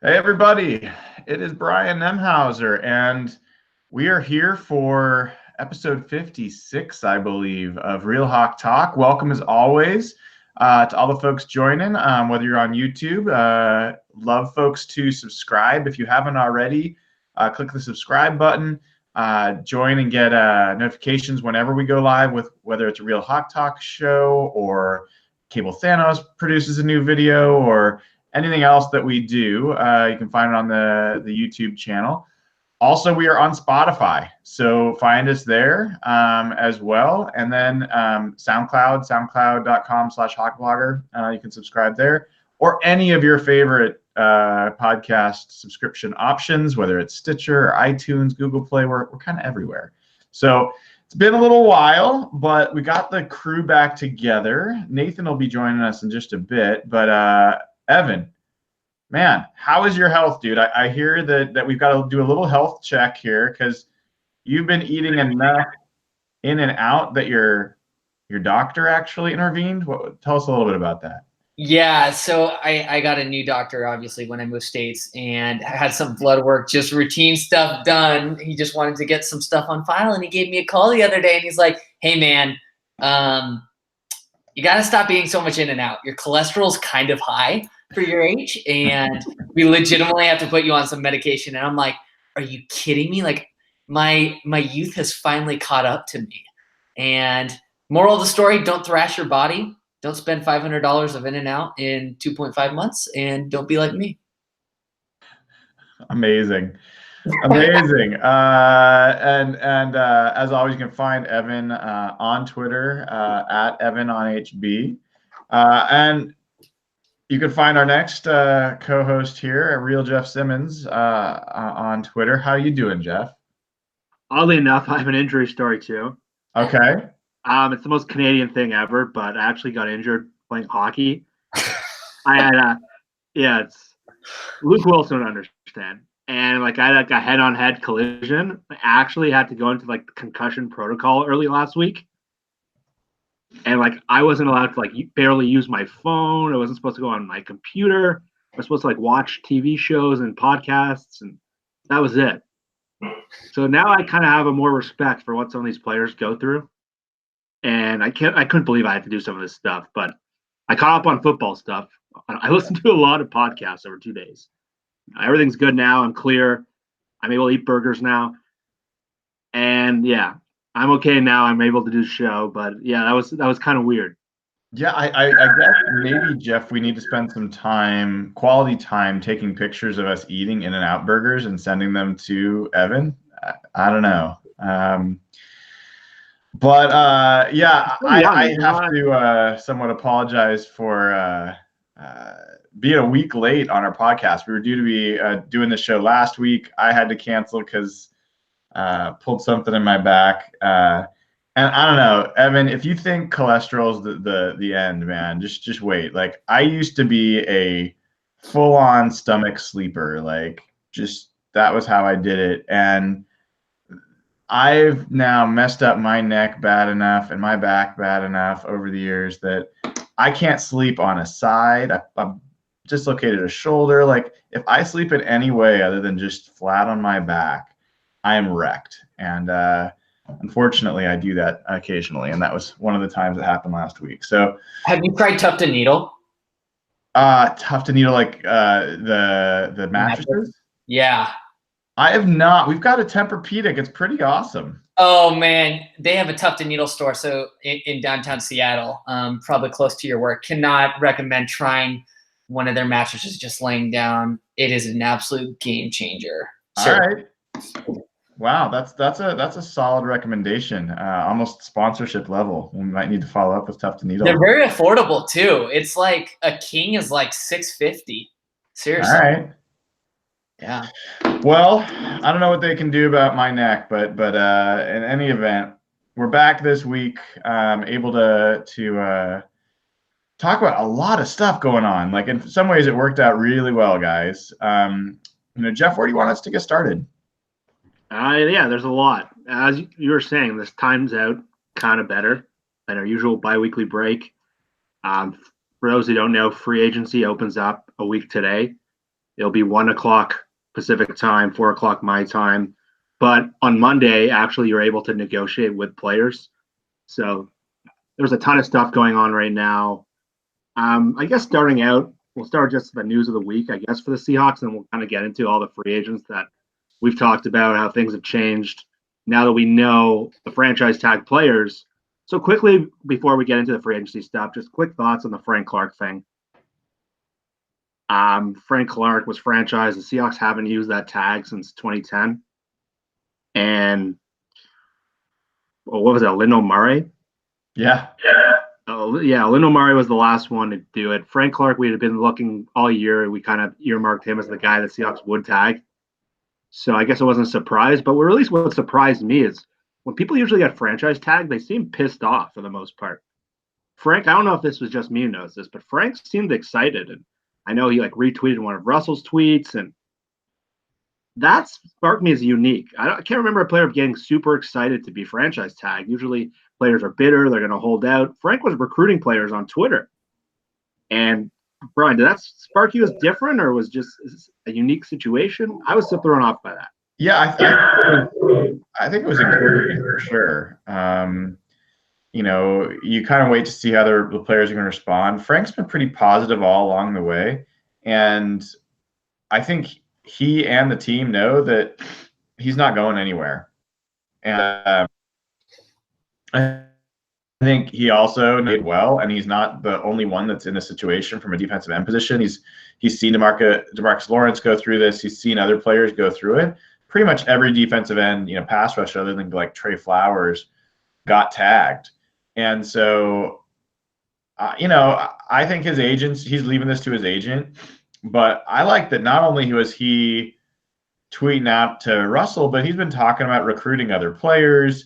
Hey everybody, it is Brian Nemhauser, and we are here for episode 56, I believe, of Real Hawk Talk. Welcome as always to all the folks joining, whether you're on YouTube. Love folks to subscribe. If you haven't already, click the subscribe button, join and get notifications whenever we go live with whether it's a Real Hawk Talk show or Cable Thanos produces a new video or anything else that we do. You can find it on the YouTube channel. Also, we are on Spotify, so find us there as well. And then SoundCloud, soundcloud.com/hawkblogger. You can subscribe there, or any of your favorite podcast subscription options, whether it's Stitcher, or iTunes, Google Play. We're kind of everywhere. So it's been a little while, but we got the crew back together. Nathan will be joining us in just a bit, but Evan, man, how is your health, dude? I hear that we've got to do a little health check here because you've been eating enough in and out that your doctor actually intervened. Tell us a little bit about that. Yeah, so I got a new doctor, obviously, when I moved states and had some blood work, just routine stuff done. He just wanted to get some stuff on file, and he gave me a call the other day, and he's like, hey, man, you got to stop eating so much in and out. Your cholesterol's kind of high for your age, and we legitimately have to put you on some medication. And I'm like, are you kidding me? Like, my youth has finally caught up to me. And moral of the story, don't thrash your body. Don't spend $500 of In-N-Out in 2.5 months, and don't be like me. Amazing. Amazing. And as always, you can find Evan on Twitter at Evan on HB. And you can find our next co-host here, Real Jeff Simmons, on Twitter. How you doing, Jeff? Oddly enough, I have an injury story too. Okay. It's the most Canadian thing ever, but I actually got injured playing hockey. I had it's Luke Wilson would understand. And I had like a head-on-head collision. I actually had to go into the concussion protocol early last week. And I wasn't allowed to barely use my phone. I wasn't supposed to go on my computer. I was supposed to watch TV shows and podcasts, and that was it. So now I kind of have a more respect for what some of these players go through. And I couldn't believe I had to do some of this stuff, but I caught up on football stuff. I listened to a lot of podcasts over 2 days. Everything's good now. I'm clear. I'm able to eat burgers now. And yeah, I'm okay now. I'm able to do the show, but yeah, that was kind of weird. Yeah, I guess maybe, Jeff, we need to spend some time, quality time, taking pictures of us eating In-N-Out burgers and sending them to Evan. I don't know. But yeah, I have to somewhat apologize for being a week late on our podcast. We were due to be doing the show last week. I had to cancel because pulled something in my back. And I don't know, Evan, if you think cholesterol's the end, man, just wait. I used to be a full-on stomach sleeper. That was how I did it. And I've now messed up my neck bad enough and my back bad enough over the years that I can't sleep on a side. I've dislocated a shoulder. If I sleep in any way other than just flat on my back, I am wrecked. And unfortunately, I do that occasionally. And that was one of the times that happened last week. So have you tried Tough to Needle? Tough to Needle, the mattresses? Yeah. I have not. We've got a Tempur-Pedic. It's pretty awesome. Oh man, they have a Tough to Needle store. So in downtown Seattle, probably close to your work. Cannot recommend trying one of their mattresses just laying down. It is an absolute game changer. All right. Wow, that's a solid recommendation. Almost sponsorship level. We might need to follow up with Tough to Needle. They're very affordable too. It's like a king is $650. Seriously. All right. Yeah. Well, I don't know what they can do about my neck, but in any event, we're back this week, able to talk about a lot of stuff going on. In some ways, it worked out really well, guys. Jeff, where do you want us to get started? Yeah, there's a lot. As you were saying, this time's out kind of better than our usual bi-weekly break. For those who don't know, free agency opens up a week today. It'll be 1 o'clock Pacific time, 4 o'clock my time. But on Monday, actually, you're able to negotiate with players. So there's a ton of stuff going on right now. I guess starting out, we'll start just the news of the week, I guess, for the Seahawks, and we'll kind of get into all the free agents that we've talked about, how things have changed now that we know the franchise tag players. So quickly, before we get into the free agency stuff, just quick thoughts on the Frank Clark thing. Frank Clark was franchised. The Seahawks haven't used that tag since 2010. And what was that, Lynn O'Murray? Yeah. Lynn O'Murray was the last one to do it. Frank Clark, we had been looking all year. We kind of earmarked him as the guy that Seahawks would tag. So I guess it wasn't a surprise. But at least what surprised me is when people usually get franchise tagged, they seem pissed off for the most part. Frank, I don't know if this was just me who knows this, but Frank seemed excited. And I know he retweeted one of Russell's tweets, and that sparked me as unique. I can't remember a player getting super excited to be franchise tagged. Usually players are bitter, they're going to hold out. Frank was recruiting players on Twitter. And Brian, did that spark you as different, or was just a unique situation? I was still thrown off by that. Yeah, I think it was encouraging for sure. You kind of wait to see how the players are going to respond. Frank's been pretty positive all along the way, and I think he and the team know that he's not going anywhere. And I think he also did well, and he's not the only one that's in a situation from a defensive end position. He's seen DeMarcus Lawrence go through this. He's seen other players go through it. Pretty much every defensive end, pass rush other than Trey Flowers got tagged. And so, I think his agents, he's leaving this to his agent. But I like that not only was he tweeting out to Russell, but he's been talking about recruiting other players.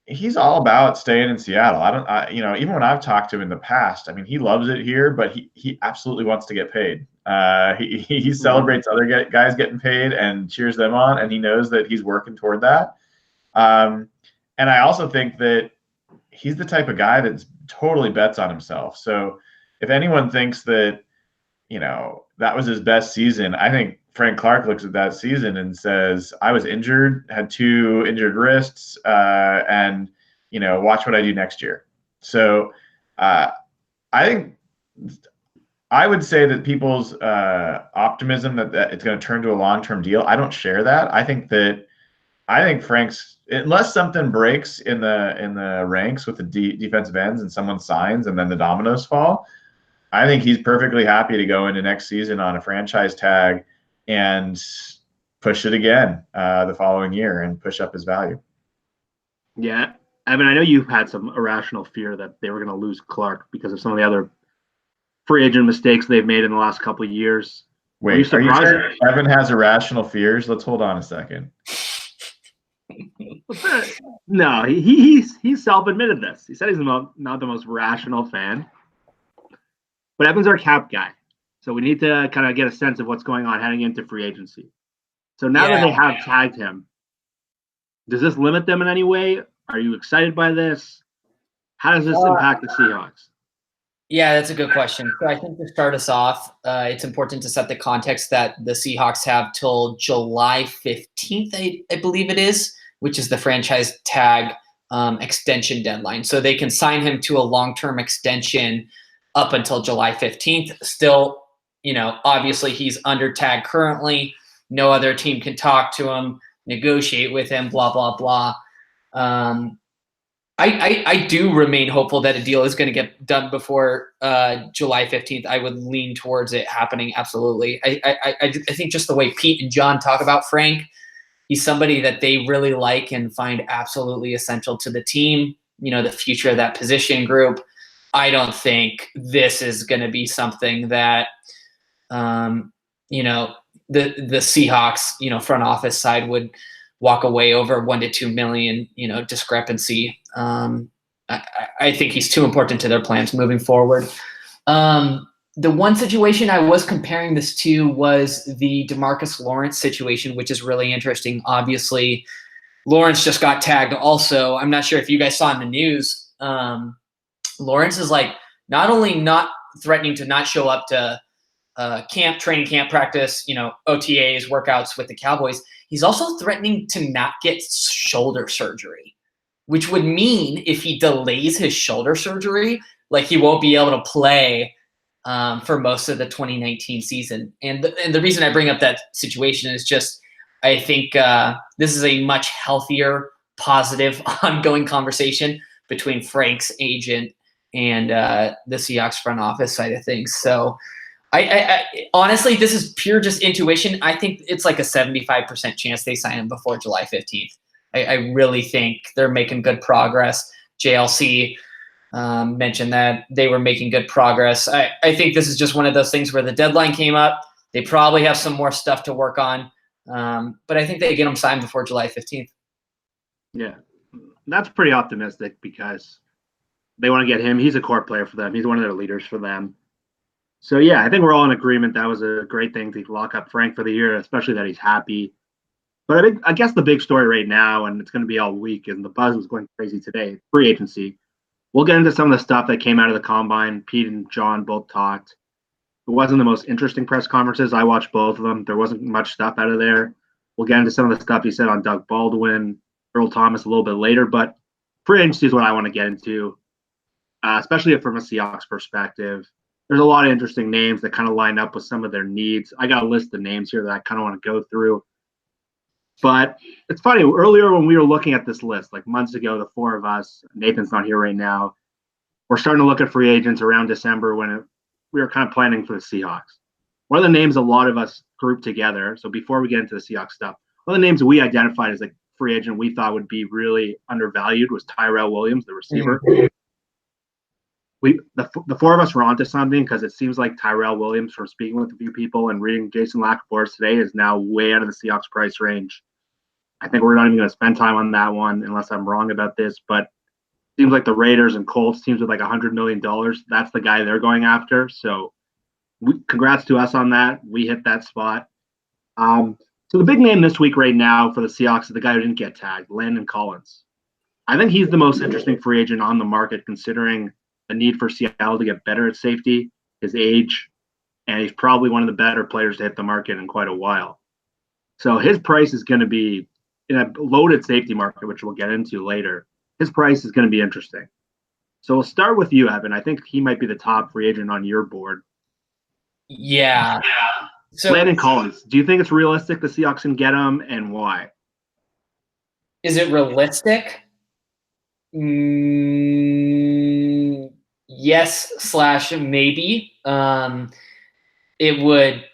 He's all about staying in Seattle. Even when I've talked to him in the past, he loves it here, but he absolutely wants to get paid. He celebrates other guys getting paid and cheers them on, and he knows that he's working toward that. And I also think that he's the type of guy that totally bets on himself. So if anyone thinks that, that was his best season, I think Frank Clark looks at that season and says, I was injured, had 2 injured wrists, and, watch what I do next year. So I think I would say that people's optimism that it's going to turn to a long-term deal, I don't share that. I think Frank's, unless something breaks in the ranks with the defensive ends and someone signs and then the dominoes fall, I think he's perfectly happy to go into next season on a franchise tag and push it again the following year and push up his value. Yeah. I know you've had some irrational fear that they were going to lose Clark because of some of the other free agent mistakes they've made in the last couple of years. Wait, are you sure Evan has irrational fears? Let's hold on a second. No, he's self-admitted this. He said he's not the most rational fan. But Evan's our cap guy. So we need to kind of get a sense of what's going on heading into free agency. So now that they have tagged him, does this limit them in any way? Are you excited by this? How does this impact the Seahawks? Yeah, that's a good question. So I think to start us off, it's important to set the context that the Seahawks have till July 15th, I believe it is, which is the franchise tag extension deadline. So they can sign him to a long-term extension up until July 15th. Still, obviously he's under tag currently. No other team can talk to him, negotiate with him, blah, blah, blah. I do remain hopeful that a deal is going to get done before July 15th. I would lean towards it happening. Absolutely. I think just the way Pete and John talk about Frank, he's somebody that they really like and find absolutely essential to the team, the future of that position group. I don't think this is going to be something that, the Seahawks, front office side would walk away over $1 to $2 million, discrepancy. I think he's too important to their plans moving forward. The one situation I was comparing this to was the DeMarcus Lawrence situation, which is really interesting. Obviously, Lawrence just got tagged also. I'm not sure if you guys saw in the news. Lawrence is not only not threatening to not show up to training camp practice, OTAs, workouts with the Cowboys. He's also threatening to not get shoulder surgery, which would mean if he delays his shoulder surgery, like he won't be able to play for most of the 2019 season. And the reason I bring up that situation is just I think this is a much healthier, positive, ongoing conversation between Frank's agent and the Seahawks front office side of things. So I honestly, this is pure just intuition. I think it's like a 75% chance they sign him before July 15th. I really think they're making good progress. JLC mentioned that they were making good progress. I think this is just one of those things where the deadline came up. They probably have some more stuff to work on. But I think they get him signed before July 15th. Yeah, that's pretty optimistic because they want to get him. He's a core player for them. He's one of their leaders for them. So, yeah, I think we're all in agreement that was a great thing to lock up Frank for the year, especially that he's happy. But I guess the big story right now, and it's going to be all week, and the buzz was going crazy today, free agency. We'll get into some of the stuff that came out of the Combine. Pete and John both talked. It wasn't the most interesting press conferences. I watched both of them. There wasn't much stuff out of there. We'll get into some of the stuff he said on Doug Baldwin, Earl Thomas a little bit later. But free agency is what I want to get into, especially from a Seahawks perspective. There's a lot of interesting names that kind of line up with some of their needs. I got a list of names here that I kind of want to go through. But it's funny, earlier when we were looking at this list, like months ago, the four of us, Nathan's not here right now, we're starting to look at free agents around December when we were kind of planning for the Seahawks. One of the names a lot of us grouped together, so before we get into the Seahawks stuff, one of the names we identified as like free agent we thought would be really undervalued was Tyrell Williams, the receiver. The four of us were onto something because it seems like Tyrell Williams, from speaking with a few people and reading Jason Lacapour's today, is now way out of the Seahawks price range. I think we're not even going to spend time on that one unless I'm wrong about this, but it seems like the Raiders and Colts teams with like $100 million. That's the guy they're going after. So congrats to us on that. We hit that spot. So the big name this week right now for the Seahawks is the guy who didn't get tagged, Landon Collins. I think he's the most interesting free agent on the market, considering the need for Seattle to get better at safety, his age, and he's probably one of the better players to hit the market in quite a while. So his price is going to be, in a loaded safety market, which we'll get into later, his price is going to be interesting. So we'll start with you, Evan. I think he might be the top free agent on your board. Yeah. So Landon Collins, do you think it's realistic the Seahawks can get him, and why? Is it realistic? Yes/maybe. It would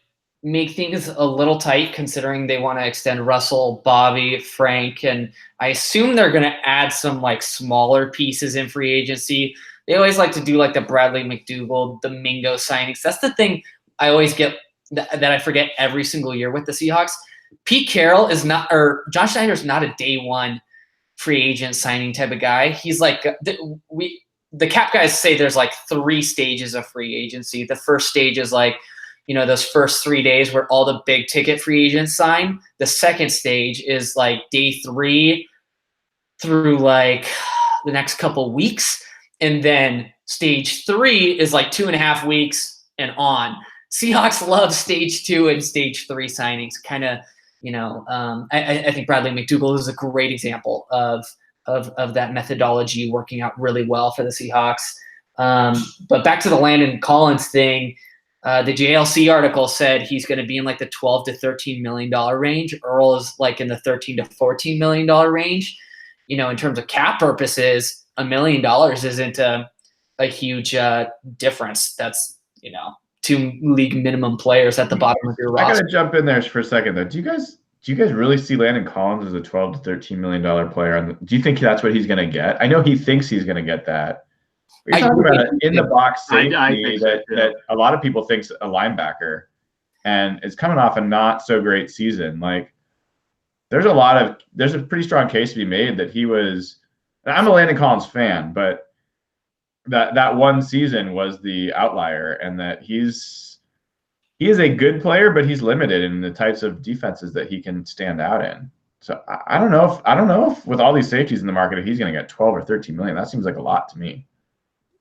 make things a little tight considering they want to extend Russell, Bobby, Frank, and I assume they're going to add some like smaller pieces in free agency. They always like to do like the Bradley McDougald, the Mingo signings. That's the thing I always get that I forget every single year with the Seahawks. Pete Carroll is not, or John Schneider's not a day one free agent signing type of guy. He's like the cap guys say there's like 3 stages of free agency. The first stage is like, those first 3 days where all the big ticket free agents sign. The second stage is like day 3 through like the next couple weeks. And then stage 3 is like 2.5 weeks and on. Seahawks love stage 2 and stage 3 signings. Kind of, I think Bradley McDougald is a great example of that methodology working out really well for the Seahawks. But back to the Landon Collins thing, the JLC article said he's going to be in like the $12 to $13 million range. Earl is like in the $13 to $14 million range. In terms of cap purposes, $1 million isn't a huge difference. That's, 2 league minimum players at the bottom of your roster. I got to jump in there for a second though. Do you guys really see Landon Collins as a $12 to $13 million player? Do you think that's what he's going to get? I know he thinks he's going to get that. We're talking about an in-the-box safety that a lot of people think's a linebacker, and it's coming off a not so great season. Like, there's a pretty strong case to be made that he was. I'm a Landon Collins fan, but that one season was the outlier, and that he is a good player, but he's limited in the types of defenses that he can stand out in. So I don't know if with all these safeties in the market, if he's going to get 12 or 13 million. That seems like a lot to me.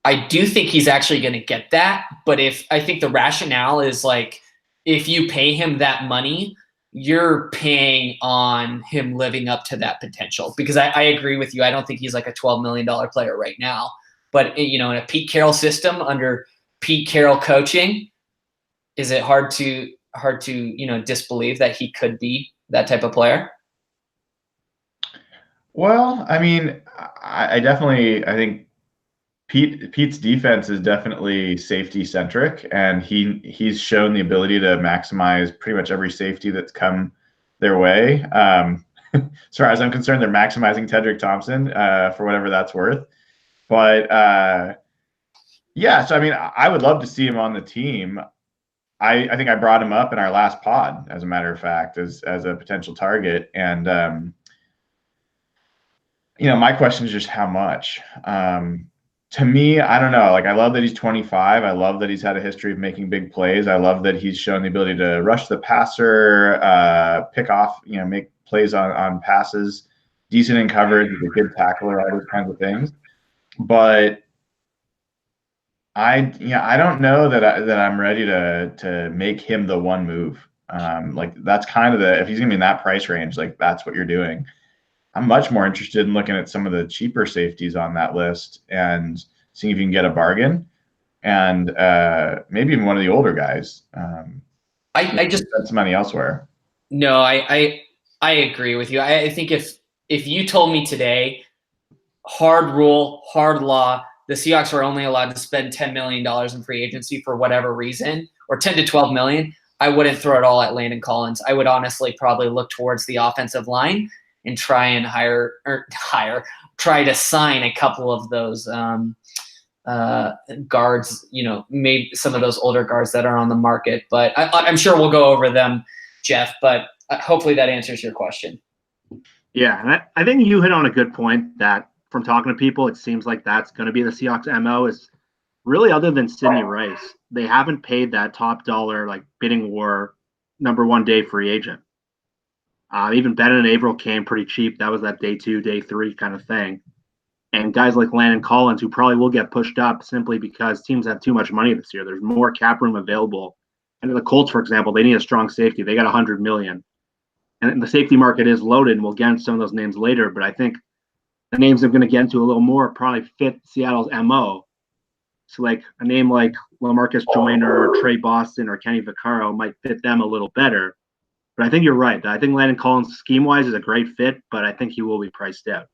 I do think he's actually going to get that. But I think the rationale is like, if you pay him that money, you're paying on him living up to that potential. Because I agree with you. I don't think he's like a $12 million player right now. But, in a Pete Carroll system under Pete Carroll coaching, is it hard to disbelieve that he could be that type of player? Well, I mean, I think Pete's defense is definitely safety centric, and he's shown the ability to maximize pretty much every safety that's come their way. As far as I'm concerned, they're maximizing Tedrick Thompson for whatever that's worth. But yeah, so I mean, I would love to see him on the team. I think I brought him up in our last pod, as a matter of fact, as a potential target. And my question is just how much. To me, I don't know. Like, I love that he's 25. I love that he's had a history of making big plays. I love that he's shown the ability to rush the passer, pick off, make plays on passes, decent in coverage, he's a good tackler, all those kinds of things. But I don't know that I'm ready to make him the one move. Like, that's kind of if he's gonna be in that price range, like, that's what you're doing. I'm much more interested in looking at some of the cheaper safeties on that list and seeing if you can get a bargain, and maybe even one of the older guys. I just spend some money elsewhere. No, I agree with you. I think if you told me today, hard rule, hard law, the Seahawks are only allowed to spend $10 million in free agency for whatever reason, or 10 to 12 million, I wouldn't throw it all at Landon Collins. I would honestly probably look towards the offensive line and try to sign a couple of those guards, maybe some of those older guards that are on the market. But I'm sure we'll go over them, Jeff, but hopefully that answers your question. Yeah, and I think you hit on a good point that from talking to people, it seems like that's going to be the Seahawks' MO is really, other than Sidney Rice, they haven't paid that top dollar, like, bidding war number one day free agent. Even Bennett and Averill came pretty cheap. That was that day 2, day 3 kind of thing. And guys like Landon Collins, who probably will get pushed up simply because teams have too much money this year. There's more cap room available. And the Colts, for example, they need a strong safety. They got $100 million. And the safety market is loaded, and we'll get into some of those names later. But I think the names I'm going to get into a little more probably fit Seattle's MO. So, like, a name like LaMarcus Joyner or Trey Boston or Kenny Vaccaro might fit them a little better. But I think you're right. I think Landon Collins, scheme-wise, is a great fit, but I think he will be priced out.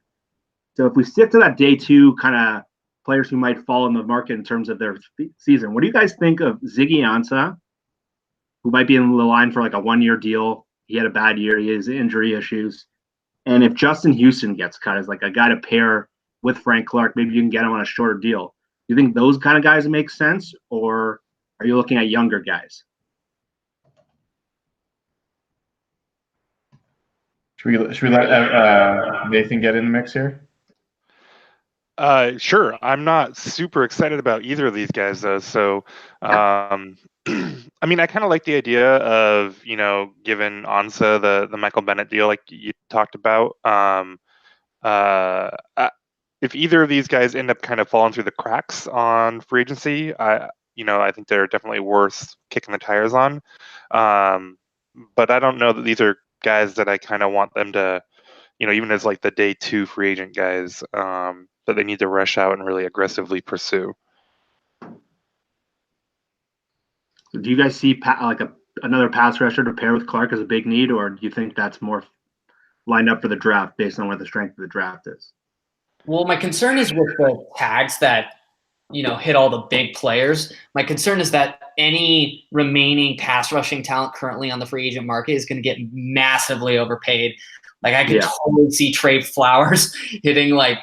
So if we stick to that day 2 kind of players who might fall in the market in terms of their season, what do you guys think of Ziggy Ansah, who might be in the line for like a 1-year deal? He had a bad year. He has injury issues. And if Justin Houston gets cut as like a guy to pair with Frank Clark, maybe you can get him on a shorter deal. Do you think those kind of guys make sense, or are you looking at younger guys? Should we let Nathan get in the mix here? Sure. I'm not super excited about either of these guys, though. So, I mean, I kind of like the idea of, giving Ansah the Michael Bennett deal like you talked about. If either of these guys end up kind of falling through the cracks on free agency, I think they're definitely worth kicking the tires on. But I don't know that these are guys that I kind of want them to, even as like the day 2 free agent guys, that they need to rush out and really aggressively pursue. Do you guys see another pass rusher to pair with Clark as a big need, or do you think that's more lined up for the draft based on where the strength of the draft is? Well, my concern is with the tags that, hit all the big players. My concern is that any remaining pass rushing talent currently on the free agent market is going to get massively overpaid. Like, I could totally see Trey Flowers hitting like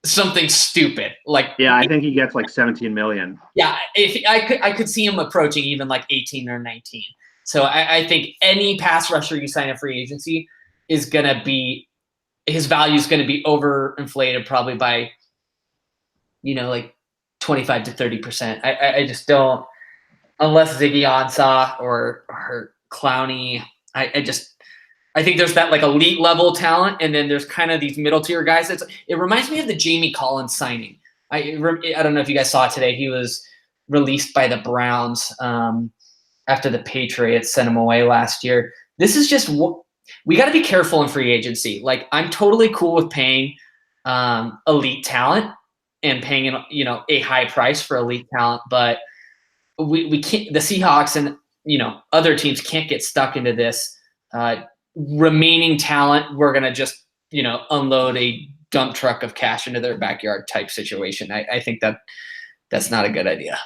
something stupid. I think he gets like 17 million. Yeah, if I could see him approaching even like 18 or 19. So I think any pass rusher you sign a free agency is gonna be, his value is gonna be overinflated probably by, like 25 to 30%. I just don't, unless Ziggy Ansah or Clowney. I think there's that like elite level talent, and then there's kind of these middle tier guys. It reminds me of the Jamie Collins signing. I don't know if you guys saw it today. He was released by the Browns after the Patriots sent him away last year. This is just we got to be careful in free agency. Like, I'm totally cool with paying elite talent and paying a high price for elite talent, but we can't. The Seahawks and other teams can't get stuck into this remaining talent. We're gonna just unload a dump truck of cash into their backyard type situation. I think that's not a good idea.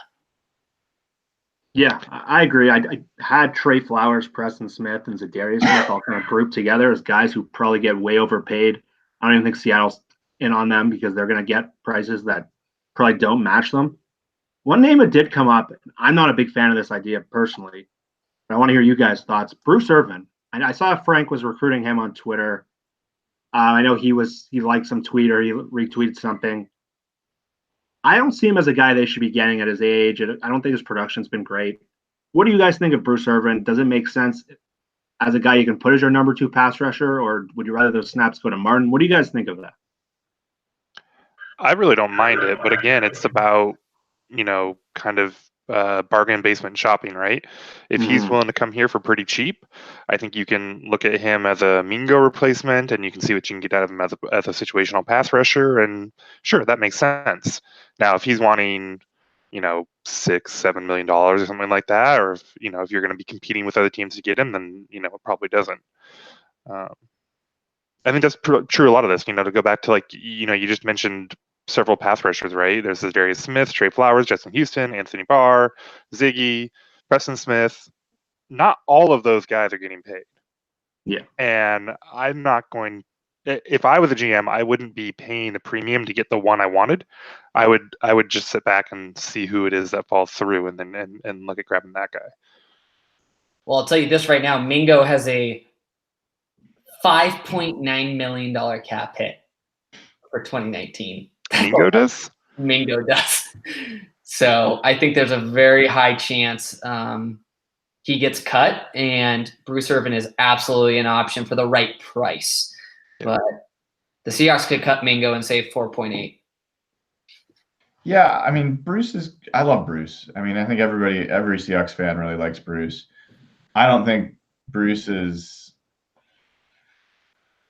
Yeah, I agree. I had Trey Flowers, Preston Smith, and Zadarius Smith all kind of grouped together as guys who probably get way overpaid. I don't even think Seattle's in on them because they're going to get prices that probably don't match them. One name that did come up, I'm not a big fan of this idea personally, but I want to hear you guys' thoughts. Bruce Irvin. I saw Frank was recruiting him on Twitter. I know he liked some tweet or he retweeted something. I don't see him as a guy they should be getting at his age. I don't think his production's been great. What do you guys think of Bruce Irvin? Does it make sense as a guy you can put as your number 2 pass rusher, or would you rather those snaps go to Martin? What do you guys think of that? I really don't mind it, but again, it's about, kind of bargain basement shopping, right? If he's willing to come here for pretty cheap, I think you can look at him as a Mingo replacement, and you can see what you can get out of him as a situational pass rusher, and sure, that makes sense. Now, if he's wanting, $6-7 million or something like that, or if you're going to be competing with other teams to get him, then it probably doesn't. I think that's true. A lot of this, to go back to you just mentioned several pass rushers, right? There's Darius Smith, Trey Flowers, Justin Houston, Anthony Barr, Ziggy, Preston Smith. Not all of those guys are getting paid. Yeah. And I'm not going. If I was a GM, I wouldn't be paying a premium to get the one I wanted. I would just sit back and see who it is that falls through, and then and look at grabbing that guy. Well, I'll tell you this right now: Mingo has a $5.9 million cap hit for 2019. Mingo does? Mingo does. So I think there's a very high chance he gets cut, and Bruce Irvin is absolutely an option for the right price. Yep. But the Seahawks could cut Mingo and save 4.8. Yeah, I mean, I love Bruce. I mean, I think every Seahawks fan really likes Bruce. I don't think Bruce is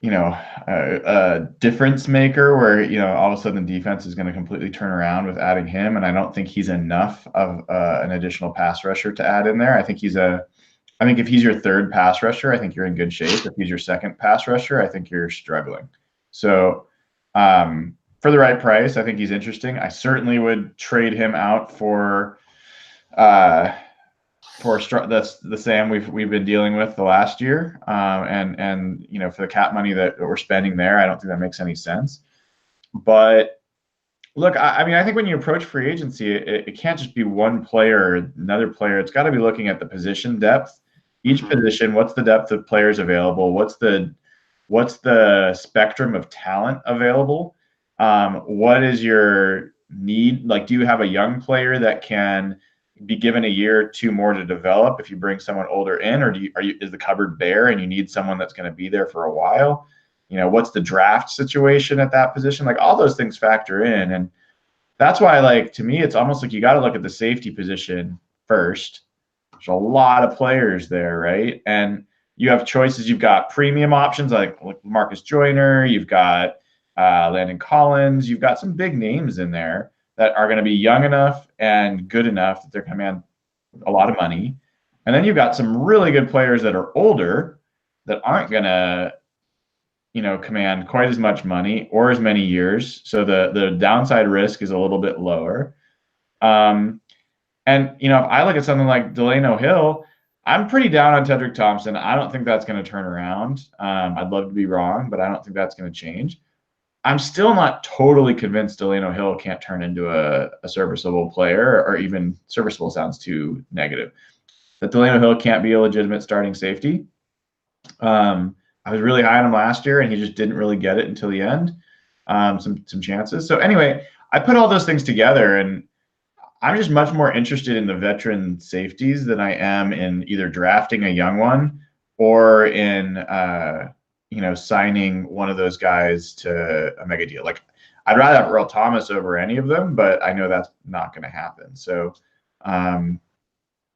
a difference maker where, all of a sudden the defense is going to completely turn around with adding him. And I don't think he's enough of an additional pass rusher to add in there. I think if he's your third pass rusher, I think you're in good shape. If he's your second pass rusher, I think you're struggling. So for the right price, I think he's interesting. I certainly would trade him out for the Sam we've been dealing with the last year, and for the cap money that we're spending there, I don't think that makes any sense. But look, I think when you approach free agency, it can't just be one player or another player. It's got to be looking at the position depth. Each position, what's the depth of players available? What's the spectrum of talent available? What is your need? Like, do you have a young player that can be given a year or two more to develop if you bring someone older in, or is the cupboard bare and you need someone that's going to be there for a while? What's the draft situation at that position? Like, all those things factor in, and that's why, to me, it's almost like you got to look at the safety position first. There's a lot of players there, right? And you have choices. You've got premium options like Marcus Joyner. You've got Landon Collins. You've got some big names in there that are going to be young enough and good enough that they're going to command a lot of money. And then you've got some really good players that are older that aren't going to, command quite as much money or as many years. So the downside risk is a little bit lower. And, if I look at something like Delano Hill, I'm pretty down on Tedrick Thompson. I don't think that's going to turn around. I'd love to be wrong, but I don't think that's going to change. I'm still not totally convinced Delano Hill can't turn into a serviceable player, or even serviceable sounds too negative. That Delano Hill can't be a legitimate starting safety. I was really high on him last year, and he just didn't really get it until the end. Some chances. So anyway, I put all those things together, and I'm just much more interested in the veteran safeties than I am in either drafting a young one or in signing one of those guys to a mega deal. Like, I'd rather have Earl Thomas over any of them, but I know that's not going to happen. So,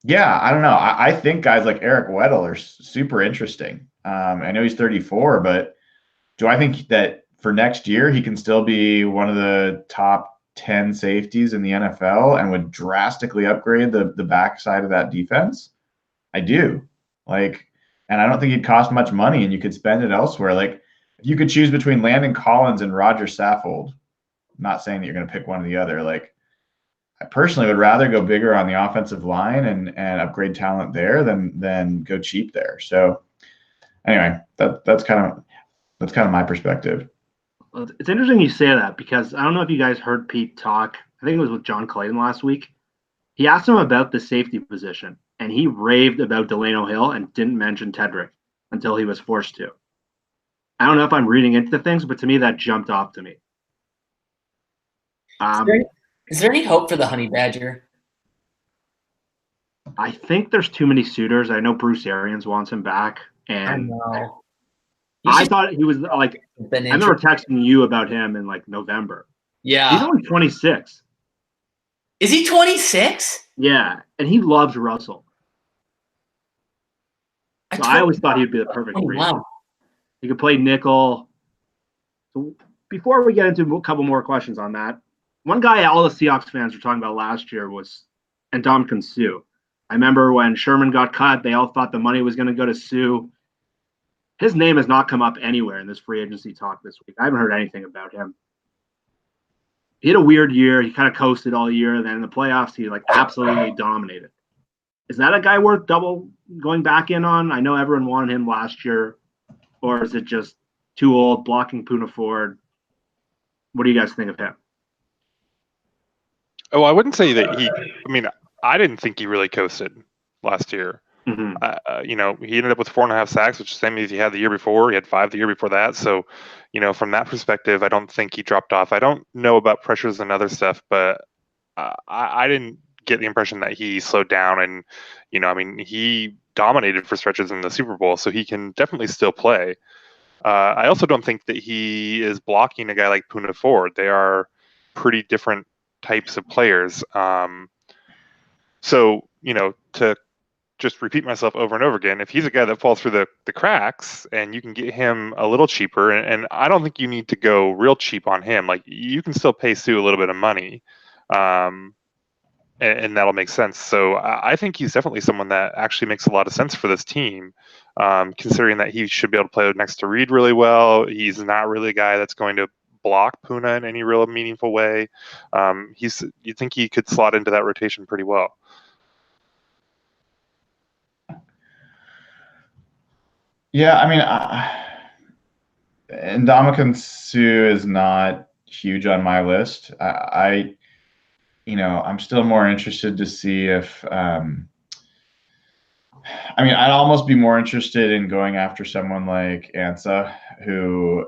yeah, I don't know. I think guys like Eric Weddle are super interesting. I know he's 34, but do I think that for next year he can still be one of the top 10 safeties in the NFL and would drastically upgrade the backside of that defense? I do. Like, and I don't think he'd cost much money, and you could spend it elsewhere. Like, if you could choose between Landon Collins and Roger Saffold, I'm not saying that you're going to pick one or the other. Like, I personally would rather go bigger on the offensive line and upgrade talent there than go cheap there. So, anyway, that's kind of my perspective. It's interesting you say that because I don't know if you guys heard Pete talk. I think it was with John Clayton last week. He asked him about the safety position, and he raved about Delano Hill and didn't mention Tedrick until he was forced to. I don't know if I'm reading into things, but to me, that jumped off to me. Is there any hope for the Honey Badger? I think there's too many suitors. I know Bruce Arians wants him back, and I thought he was like. I remember texting you about him in like November. Yeah, he's only 26. Is he 26? Yeah, and he loves Russell. So I always thought he'd be the perfect free agent. Wow. He could play nickel. So before we get into a couple more questions on that, one guy all the Seahawks fans were talking about last year was Ndamukong Suh. I remember when Sherman got cut, they all thought the money was going to go to Suh. His name has not come up anywhere in this free agency talk this week. I haven't heard anything about him. He had a weird year. He kind of coasted all year. Then in the playoffs, he like absolutely dominated. Is that a guy worth going back in on? I know everyone wanted him last year. Or is it just too old, blocking Poona Ford? What do you guys think of him? Oh, I wouldn't say that I didn't think he really coasted last year. Mm-hmm. He ended up with 4.5 sacks, which is the same as he had the year before. He had 5 the year before that. So, from that perspective, I don't think he dropped off. I don't know about pressures and other stuff, but I didn't get the impression that he slowed down. And, he dominated for stretches in the Super Bowl, so he can definitely still play. I also don't think that he is blocking a guy like Poona Ford. They are pretty different types of players. So, to just repeat myself over and over again, if he's a guy that falls through the cracks and you can get him a little cheaper, and I don't think you need to go real cheap on him. Like, you can still pay Suh a little bit of money, and that'll make sense. So I think he's definitely someone that actually makes a lot of sense for this team, considering that he should be able to play next to Reed really well. He's not really a guy that's going to block Poona in any real meaningful way. You think he could slot into that rotation pretty well. Yeah, Ndamukong Suh is not huge on my list. I'm still more interested to see if I'd almost be more interested in going after someone like Ansah, who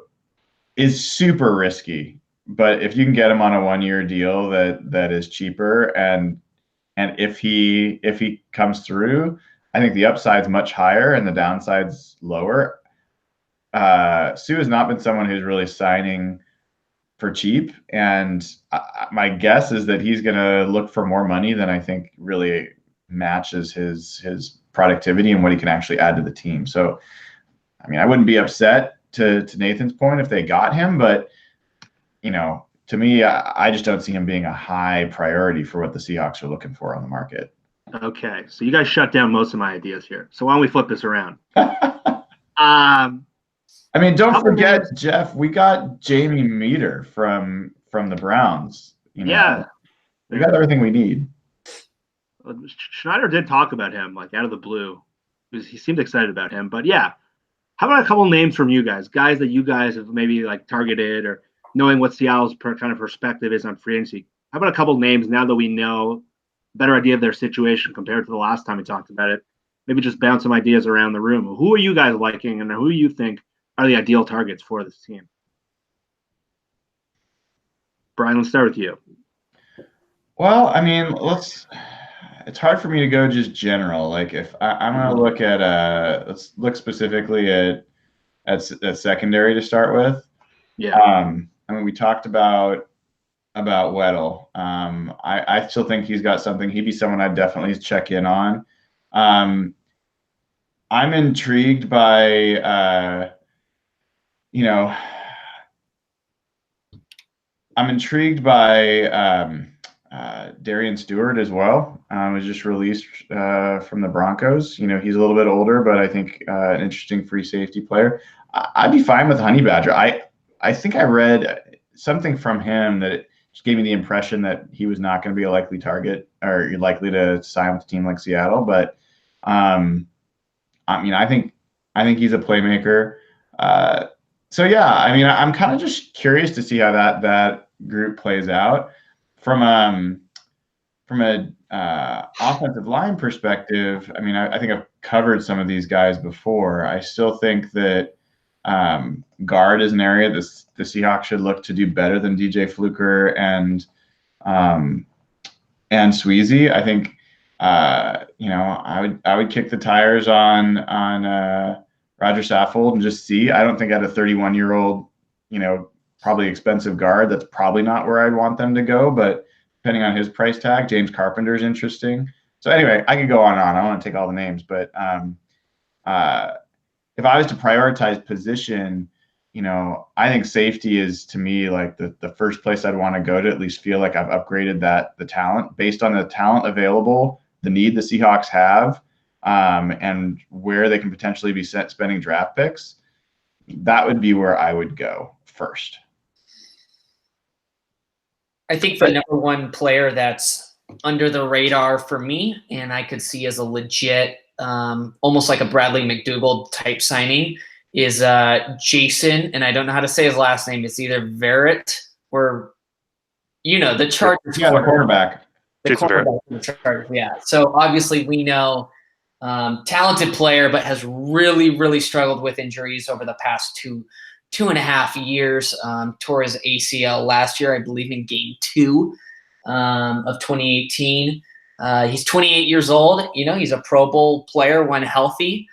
is super risky. But if you can get him on a 1-year deal that is cheaper, and if he comes through, I think the upside's much higher and the downside's lower. Suh has not been someone who's really signing for cheap, and my guess is that he's going to look for more money than I think really matches his productivity and what he can actually add to the team. So, I wouldn't be upset to Nathan's point if they got him, but to me, I just don't see him being a high priority for what the Seahawks are looking for on the market. Okay, so you guys shut down most of my ideas here. So why don't we flip this around? Don't forget, Jeff, we got Jamie Meter from the Browns. Yeah. We got everything we need. Schneider did talk about him, like, out of the blue. He seemed excited about him. But, yeah, how about a couple names from you guys that you guys have maybe, like, targeted, or knowing what Seattle's kind of perspective is on free agency? How about a couple names now that we know a better idea of their situation compared to the last time we talked about it? Maybe just bounce some ideas around the room. Who are you guys liking, and who do you think are the ideal targets for this team? Brian, let's start with you. Well, it's hard for me to go just general. Like, if I'm going to look at let's look specifically at secondary to start with. Yeah. I mean, we talked about Weddle. I still think he's got something. He'd be someone I'd definitely check in on. I'm intrigued by, I'm intrigued by Darian Stewart as well. Was just released from the Broncos. He's a little bit older, but I think an interesting free safety player. I'd be fine with Honey Badger. I think I read something from him that just gave me the impression that he was not going to be a likely target or likely to sign with a team like Seattle. But I think he's a playmaker. So yeah, I'm kind of just curious to see how that group plays out from a offensive line perspective. I think I've covered some of these guys before. I still think that guard is an area the Seahawks should look to do better than DJ Fluker and Sweezy. I think I would kick the tires on Roger Saffold and just see. I don't think at a 31-year-old, probably expensive guard, that's probably not where I'd want them to go. But depending on his price tag, James Carpenter is interesting. So anyway, I could go on and on. I don't want to take all the names, but if I was to prioritize position, I think safety is, to me, like the first place I'd want to go to at least feel like I've upgraded the talent based on the talent available, the need the Seahawks have, and where they can potentially be spending draft picks. That would be where I would go first. I think the number one player that's under the radar for me, and I could see as a legit, almost like a Bradley McDougald type signing, is Jason, and I don't know how to say his last name. It's either Verrett or, the Chargers. Yeah, the quarterback. The quarterback for the Chargers, yeah. So obviously we know talented player, but has really, really struggled with injuries over the past two and a half years. Tore his ACL last year, I believe, in game 2 of 2018. He's 28 years old. He's a Pro Bowl player when healthy.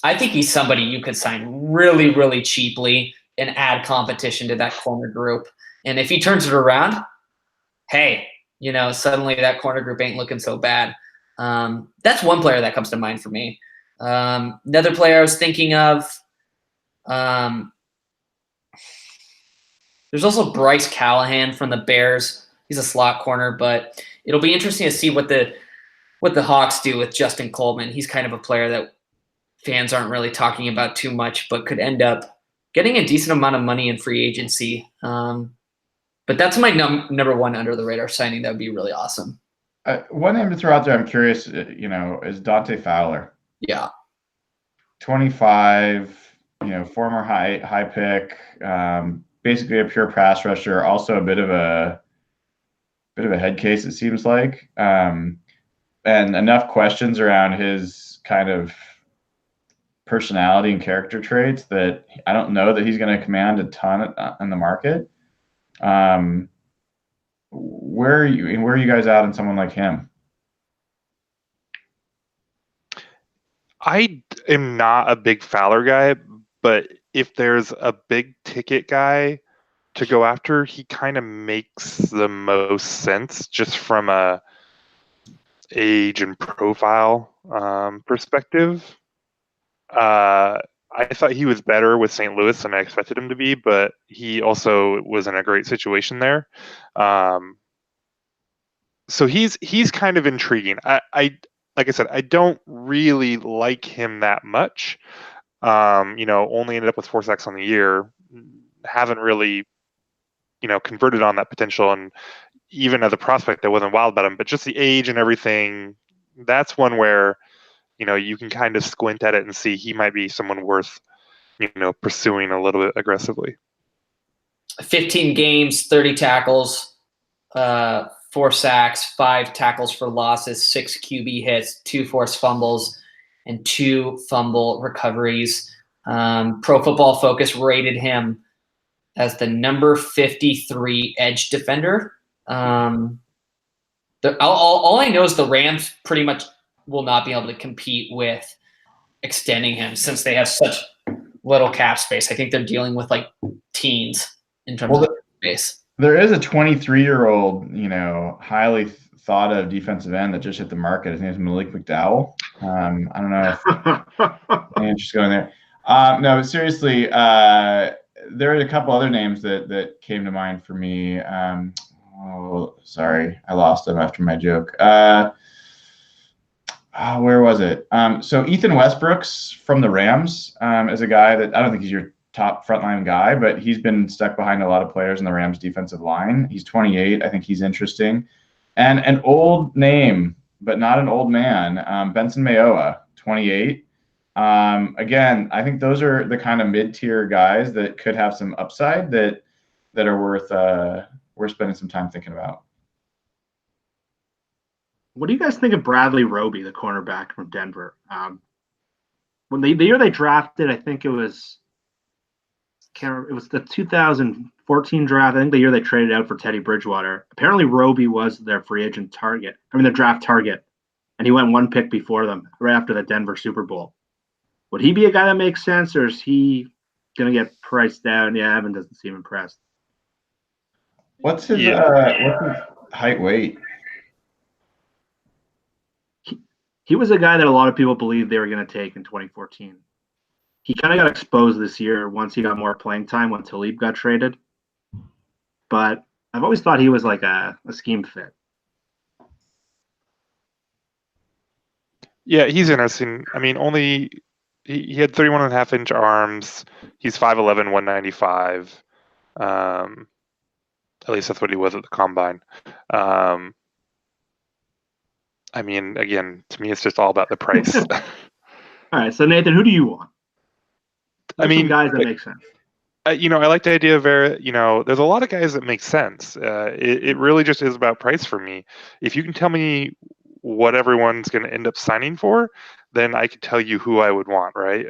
I think he's somebody you could sign really, really cheaply and add competition to that corner group. And if he turns it around, hey, suddenly that corner group ain't looking so bad. That's one player that comes to mind for me. Another player I was thinking of, there's also Bryce Callahan from the Bears. He's a slot corner, but it'll be interesting to see what the Hawks do with Justin Coleman. He's kind of a player that fans aren't really talking about too much, but could end up getting a decent amount of money in free agency. But that's my number one under the radar signing. That would be really awesome. One name to throw out there, I'm curious, is Dante Fowler. Yeah. 25, former high pick, basically a pure pass rusher, also a bit of a head case, it seems like. And enough questions around his kind of personality and character traits that I don't know that he's going to command a ton in the market. Where are you guys at on someone like him? I am not a big Fowler guy, but if there's a big ticket guy to go after, he kind of makes the most sense just from a age and profile perspective. I thought he was better with St. Louis than I expected him to be, but he also was in a great situation there. So he's kind of intriguing. I like I said, I don't really like him that much. Only ended up with 4 sacks on the year. Haven't really, converted on that potential. And even as a prospect, I wasn't wild about him. But just the age and everything, that's one where, you can kind of squint at it and see he might be someone worth, pursuing a little bit aggressively. 15 games, 30 tackles, 4 sacks, 5 tackles for losses, 6 QB hits, 2 forced fumbles, and 2 fumble recoveries. Pro Football Focus rated him as the number 53 edge defender. All I know is the Rams pretty much will not be able to compete with extending him since they have such little cap space. I think they're dealing with like teens in terms of space. There is a 23-year-old, highly thought of defensive end that just hit the market. His name is Malik McDowell. I don't know if anyone's just going there. No, but seriously, there are a couple other names that came to mind for me. Sorry, I lost them after my joke. Where was it? So Ethan Westbrooks from the Rams is a guy that I don't think he's your top frontline guy, but he's been stuck behind a lot of players in the Rams defensive line. He's 28. I think he's interesting. And an old name, but not an old man, Benson Mayowa, 28. Again, I think those are the kind of mid-tier guys that could have some upside that are worth spending some time thinking about. What do you guys think of Bradley Roby, the cornerback from Denver? When the year they drafted, I think it was the 2014 draft. I think the year they traded out for Teddy Bridgewater. Apparently, Roby was their free agent target. Their draft target, and he went one pick before them, right after the Denver Super Bowl. Would he be a guy that makes sense, or is he going to get priced down? Yeah, Evan doesn't seem impressed. What's his height, weight? He was a guy that a lot of people believed they were going to take in 2014. He kind of got exposed this year once he got more playing time when Talib got traded. But I've always thought he was like a scheme fit. Yeah, he's interesting. I mean, he had 31.5-inch arms. He's 5'11", 195. At least that's what he was at the combine. I mean, again, to me, it's just all about the price. All right, so Nathan, who do you want? I mean, guys that make sense. I like the idea of there's a lot of guys that make sense. It really just is about price for me. If you can tell me what everyone's going to end up signing for, then I could tell you who I would want, right?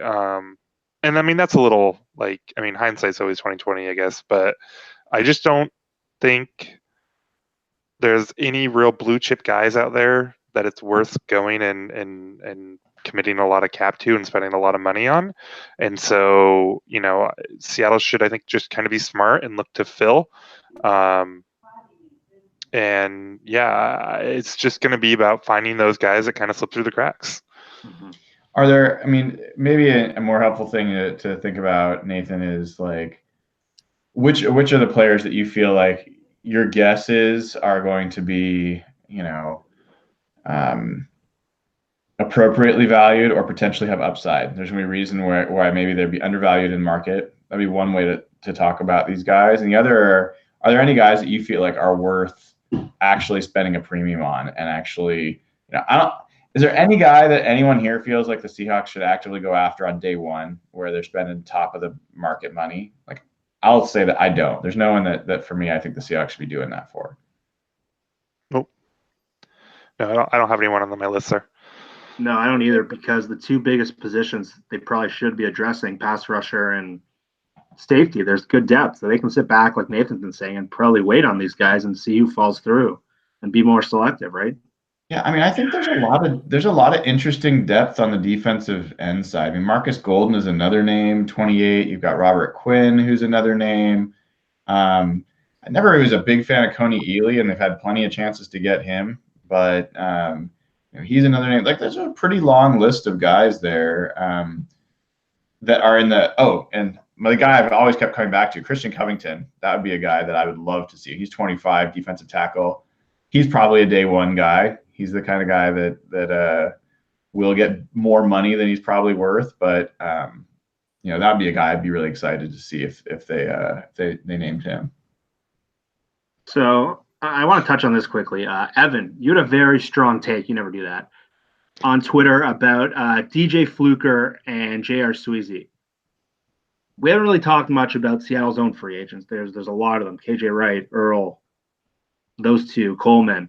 And I mean, that's a little hindsight's always 20/20, I guess, but I just don't think there's any real blue chip guys out there that it's worth going and committing a lot of cap to and spending a lot of money on. And so, Seattle should, I think, just kind of be smart and look to fill. And yeah, it's just going to be about finding those guys that kind of slip through the cracks. Mm-hmm. Are there, maybe a more helpful thing to think about, Nathan, is like, which are the players that you feel like your guesses are going to be, appropriately valued or potentially have upside? There's going to be a reason why maybe they'd be undervalued in market. That'd be one way to talk about these guys. And the other, are there any guys that you feel like are worth actually spending a premium on and actually, is there any guy that anyone here feels like the Seahawks should actively go after on day one where they're spending top of the market money? Like, I'll say that I don't. There's no one that for me, I think the Seahawks should be doing that for. Nope. No, I don't have anyone on my list there. No, I don't either, because the two biggest positions they probably should be addressing, pass rusher and safety, there's good depth. So they can sit back, like Nathan's been saying, and probably wait on these guys and see who falls through and be more selective, right? Yeah, I think there's a lot of interesting depth on the defensive end side. Marcus Golden is another name, 28. You've got Robert Quinn, who's another name. I never was a big fan of Coney Ealy, and they've had plenty of chances to get him, but he's another name. Like, there's a pretty long list of guys there that are in the and the guy I've always kept coming back to, Christian Covington. That would be a guy that I would love to see. He's 25, defensive tackle. He's probably a day one guy. He's the kind of guy that will get more money than he's probably worth, but that'd be a guy I'd be really excited to see if they named him. So I want to touch on this quickly. Evan, you had a very strong take. You never do that. On Twitter about DJ Fluker and J.R. Sweezy. We haven't really talked much about Seattle's own free agents. There's a lot of them. KJ Wright, Earl, those two, Coleman.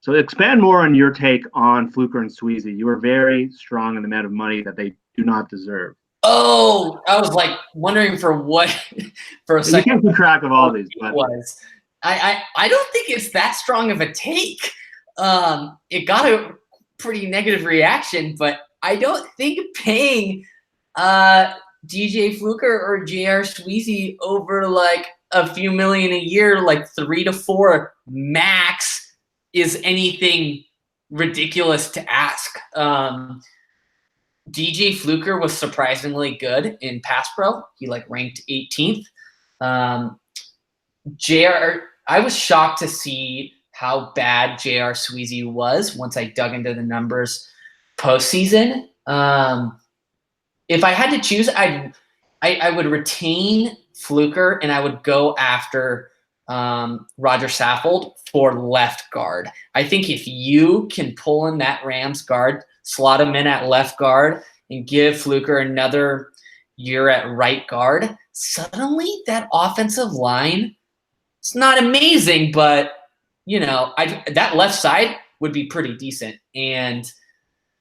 So expand more on your take on Fluker and Sweezy. You were very strong in the amount of money that they do not deserve. Oh, I was like wondering for a second. You can't keep track of all these. But I don't think it's that strong of a take. It got a pretty negative reaction, but I don't think paying DJ Fluker or J.R. Sweezy over like a few million a year, like 3 to 4 max, is anything ridiculous to ask. DJ Fluker was surprisingly good in pass pro. He like ranked 18th. I was shocked to see how bad J.R. Sweezy was once I dug into the numbers postseason. If I had to choose, I would retain Fluker and I would go after Roger Saffold for left guard. I think if you can pull in that Rams guard, slot him in at left guard, and give Fluker another year at right guard, suddenly that offensive line, it's not amazing, but that left side would be pretty decent. And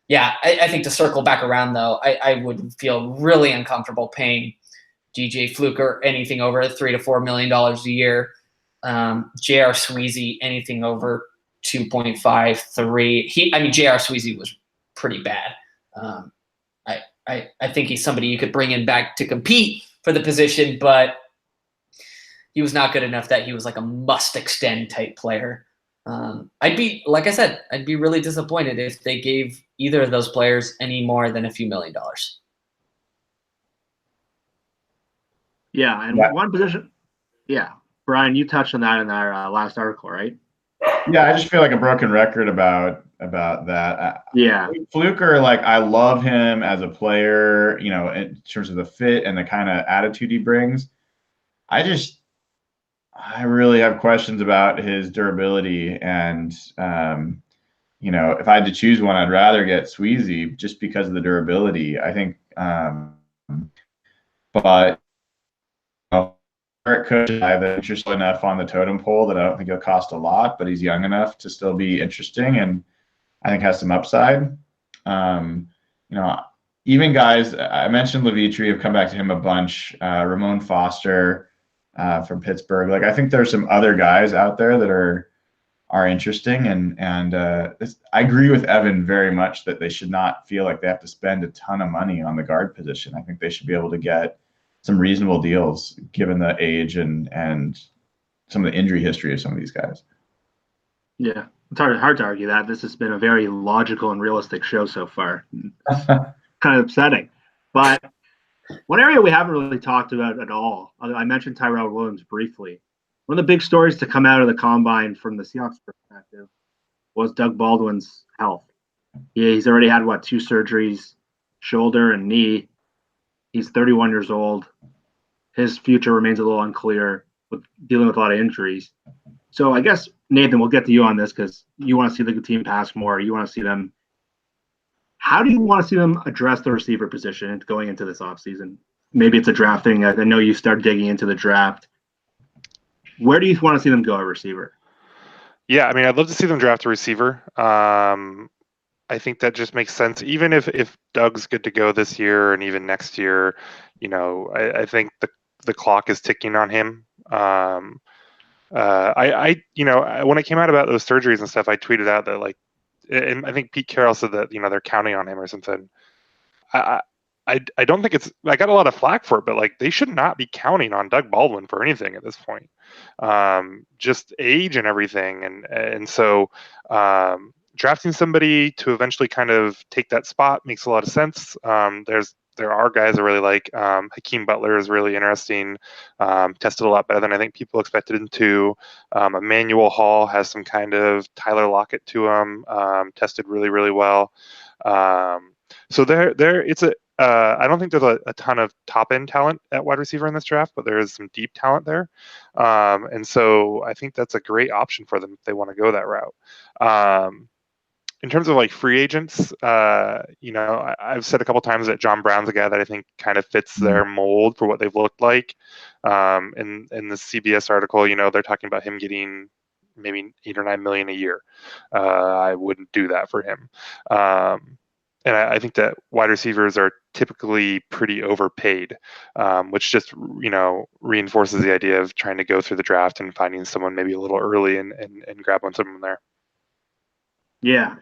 yeah, I think to circle back around though, I would feel really uncomfortable paying DJ Fluker anything over $3 to $4 million a year. J.R. Sweezy anything over 2.5, 3. J.R. Sweezy was pretty bad. I think he's somebody you could bring in back to compete for the position, but he was not good enough that he was like a must extend type player. I'd be really disappointed if they gave either of those players any more than a few $1 million. Yeah, and one position. Yeah, Brian, you touched on that in our last article, right? Yeah, I just feel like a broken record about that. Yeah, Fluker, like I love him as a player, in terms of the fit and the kind of attitude he brings. I really have questions about his durability, and if I had to choose one, I'd rather get Sweezy just because of the durability. I think, but Eric Kush, I have interest enough on the totem pole that I don't think he'll cost a lot, but he's young enough to still be interesting, and I think has some upside. Even guys I mentioned, Levitri, have come back to him a bunch. Ramon Foster from Pittsburgh. Like I think there's some other guys out there that are interesting, and I agree with Evan very much that they should not feel like they have to spend a ton of money on the guard position. I think they should be able to get some reasonable deals given the age and some of the injury history of some of these guys. Yeah, it's hard to argue that. This has been a very logical and realistic show so far. Kind of upsetting, but one area we haven't really talked about at all, I mentioned Tyrell Williams briefly. One of the big stories to come out of the combine from the Seahawks perspective was Doug Baldwin's health. He's already had, 2 surgeries, shoulder and knee. He's 31 years old. His future remains a little unclear with dealing with a lot of injuries. So I guess, Nathan, we'll get to you on this because you want to see the team pass more. You want to see them. How do you want to see them address the receiver position going into this offseason? Maybe it's a draft thing. I know you start digging into the draft. Where do you want to see them go at receiver? Yeah, I'd love to see them draft a receiver. I think that just makes sense. Even if Doug's good to go this year and even next year, I think the clock is ticking on him. When it came out about those surgeries and stuff, I tweeted out that and I think Pete Carroll said that they're counting on him or something. I don't think I got a lot of flack for it, but they should not be counting on Doug Baldwin for anything at this point. Just age and everything, and so drafting somebody to eventually kind of take that spot makes a lot of sense. There are guys I really like. Hakeem Butler is really interesting. Tested a lot better than I think people expected him to. Emmanuel Hall has some kind of Tyler Lockett to him. Tested really, really well. So I don't think there's a ton of top end talent at wide receiver in this draft, but there is some deep talent there. And so I think that's a great option for them if they want to go that route. In terms of free agents, I've said a couple times that John Brown's a guy that I think kind of fits their mold for what they've looked like. In the CBS article, they're talking about him getting maybe $8 or $9 million a year. I wouldn't do that for him. And I think that wide receivers are typically pretty overpaid, which just reinforces the idea of trying to go through the draft and finding someone maybe a little early and grabbing someone there. Yeah,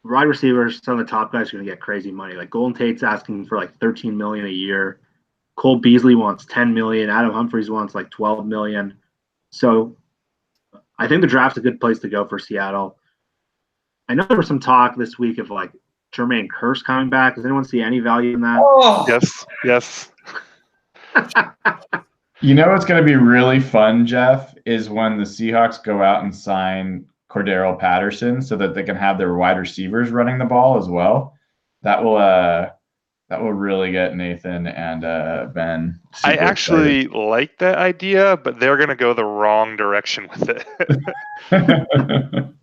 wide receivers, some of the top guys are going to get crazy money. Golden Tate's asking for $13 million a year. Cole Beasley wants 10 million. Adam Humphries wants like 12 million. So I think the draft's a good place to go for Seattle. I know there was some talk this week of like Jermaine Kearse coming back. Does anyone see any value in that? Oh, Yes. You know what's going to be really fun, Jeff, is when the Seahawks go out and sign Cordero Patterson so that they can have their wide receivers running the ball as well. That will really get Nathan and Ben super I actually like that idea, but they're going to go the wrong direction with it. excited.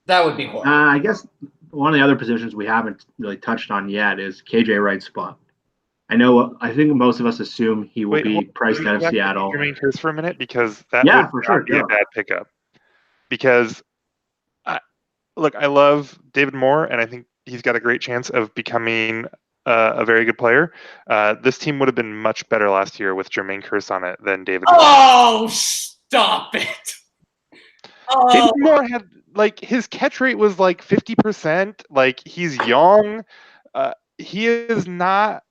that would be horrible. I guess one of the other positions we haven't really touched on yet is KJ Wright's spot. I think most of us assume he will be priced out of Seattle. Jermaine Kearse for a minute, because that Yeah, would for sure, not be a bad pickup. Because, I love David Moore, and I think he's got a great chance of becoming a very good player. This team would have been much better last year with Jermaine Kearse on it than David Moore. Oh, stop it! David Oh, Moore had his catch rate was like 50%. Like, he's young. He is not.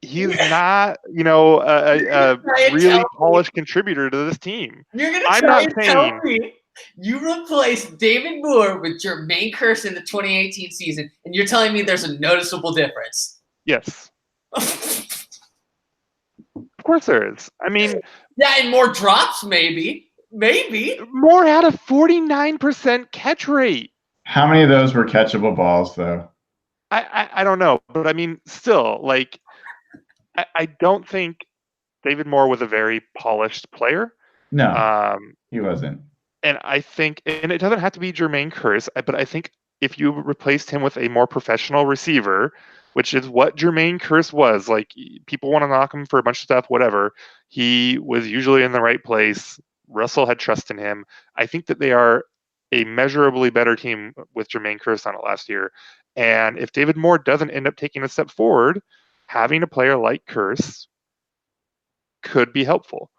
He's not, a really polished contributor to this team. You're gonna I'm try not and tell saying me you replaced David Moore with Jermaine Kearse in the 2018 season, and you're telling me there's a noticeable difference? yes. Of course there is. I mean, yeah, and more drops, maybe. Moore had a 49% catch rate. How many of those were catchable balls, though? I don't know, but I mean, still, I don't think David Moore was a very polished player. No, he wasn't. And I think, and it doesn't have to be Jermaine Kearse, but I think if you replaced him with a more professional receiver, which is what Jermaine Kearse was, people want to knock him for a bunch of stuff, whatever. He was usually in the right place. Russell had trust in him. I think that they are a measurably better team with Jermaine Kearse on it last year. And if David Moore doesn't end up taking a step forward, having a player like Kearse could be helpful.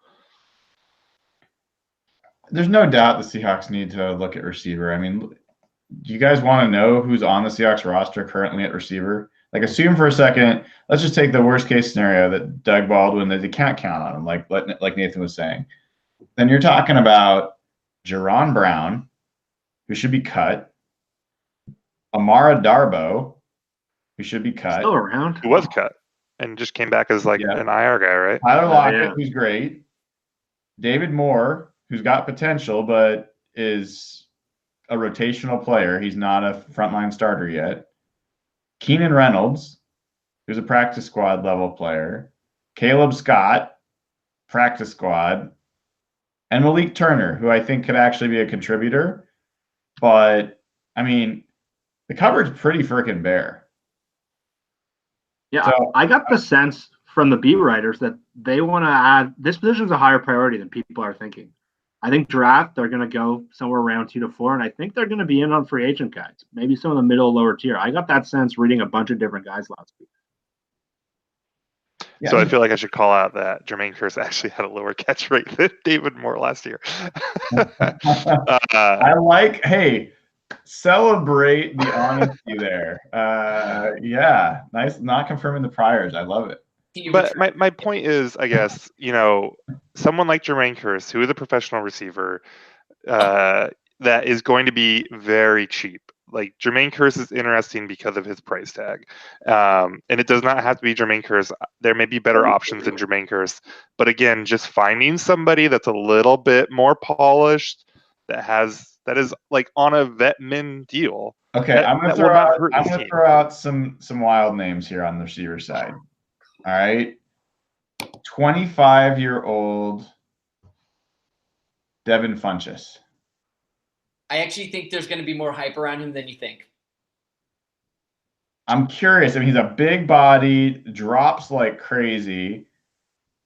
There's no doubt the Seahawks need to look at receiver. I mean, do you guys want to know who's on the Seahawks roster currently at receiver? Assume for a second, let's just take the worst case scenario that Doug Baldwin, that they can't count on him, like Nathan was saying. Then you're talking about Jerron Brown, who should be cut, Amara Darboh, who should be cut. Still around. Who was cut and just came back as an IR guy, right? Tyler Lockett, who's great. David Moore, who's got potential, but is a rotational player. He's not a frontline starter yet. Keenan Reynolds, who's a practice squad level player. Caleb Scott, practice squad. And Malik Turner, who I think could actually be a contributor. But, I mean, the cupboard's pretty freaking bare. Yeah, so, I got the sense from the beat writers that they want to add – this position is a higher priority than people are thinking. I think draft, they're going to go somewhere around 2 to 4, and I think they're going to be in on free agent guys, maybe some of the middle, lower tier. I got that sense reading a bunch of different guys last week. Yeah. So I feel like I should call out that Jermaine Kearse actually had a lower catch rate than David Moore last year. Hey, celebrate the honesty there. Yeah, nice. Not confirming the priors. I love it. But my point is, I guess, someone like Jermaine Kearse, who is a professional receiver, that is going to be very cheap. Jermaine Kearse is interesting because of his price tag. And it does not have to be Jermaine Kearse. There may be better options than Jermaine Kearse. But again, just finding somebody that's a little bit more polished, that is on a vet min deal. Okay, I'm gonna throw out some wild names here on the receiver side. All right, 25-year-old Devin Funchess. I actually think there's going to be more hype around him than you think. I'm curious. I mean, he's a big body, drops like crazy.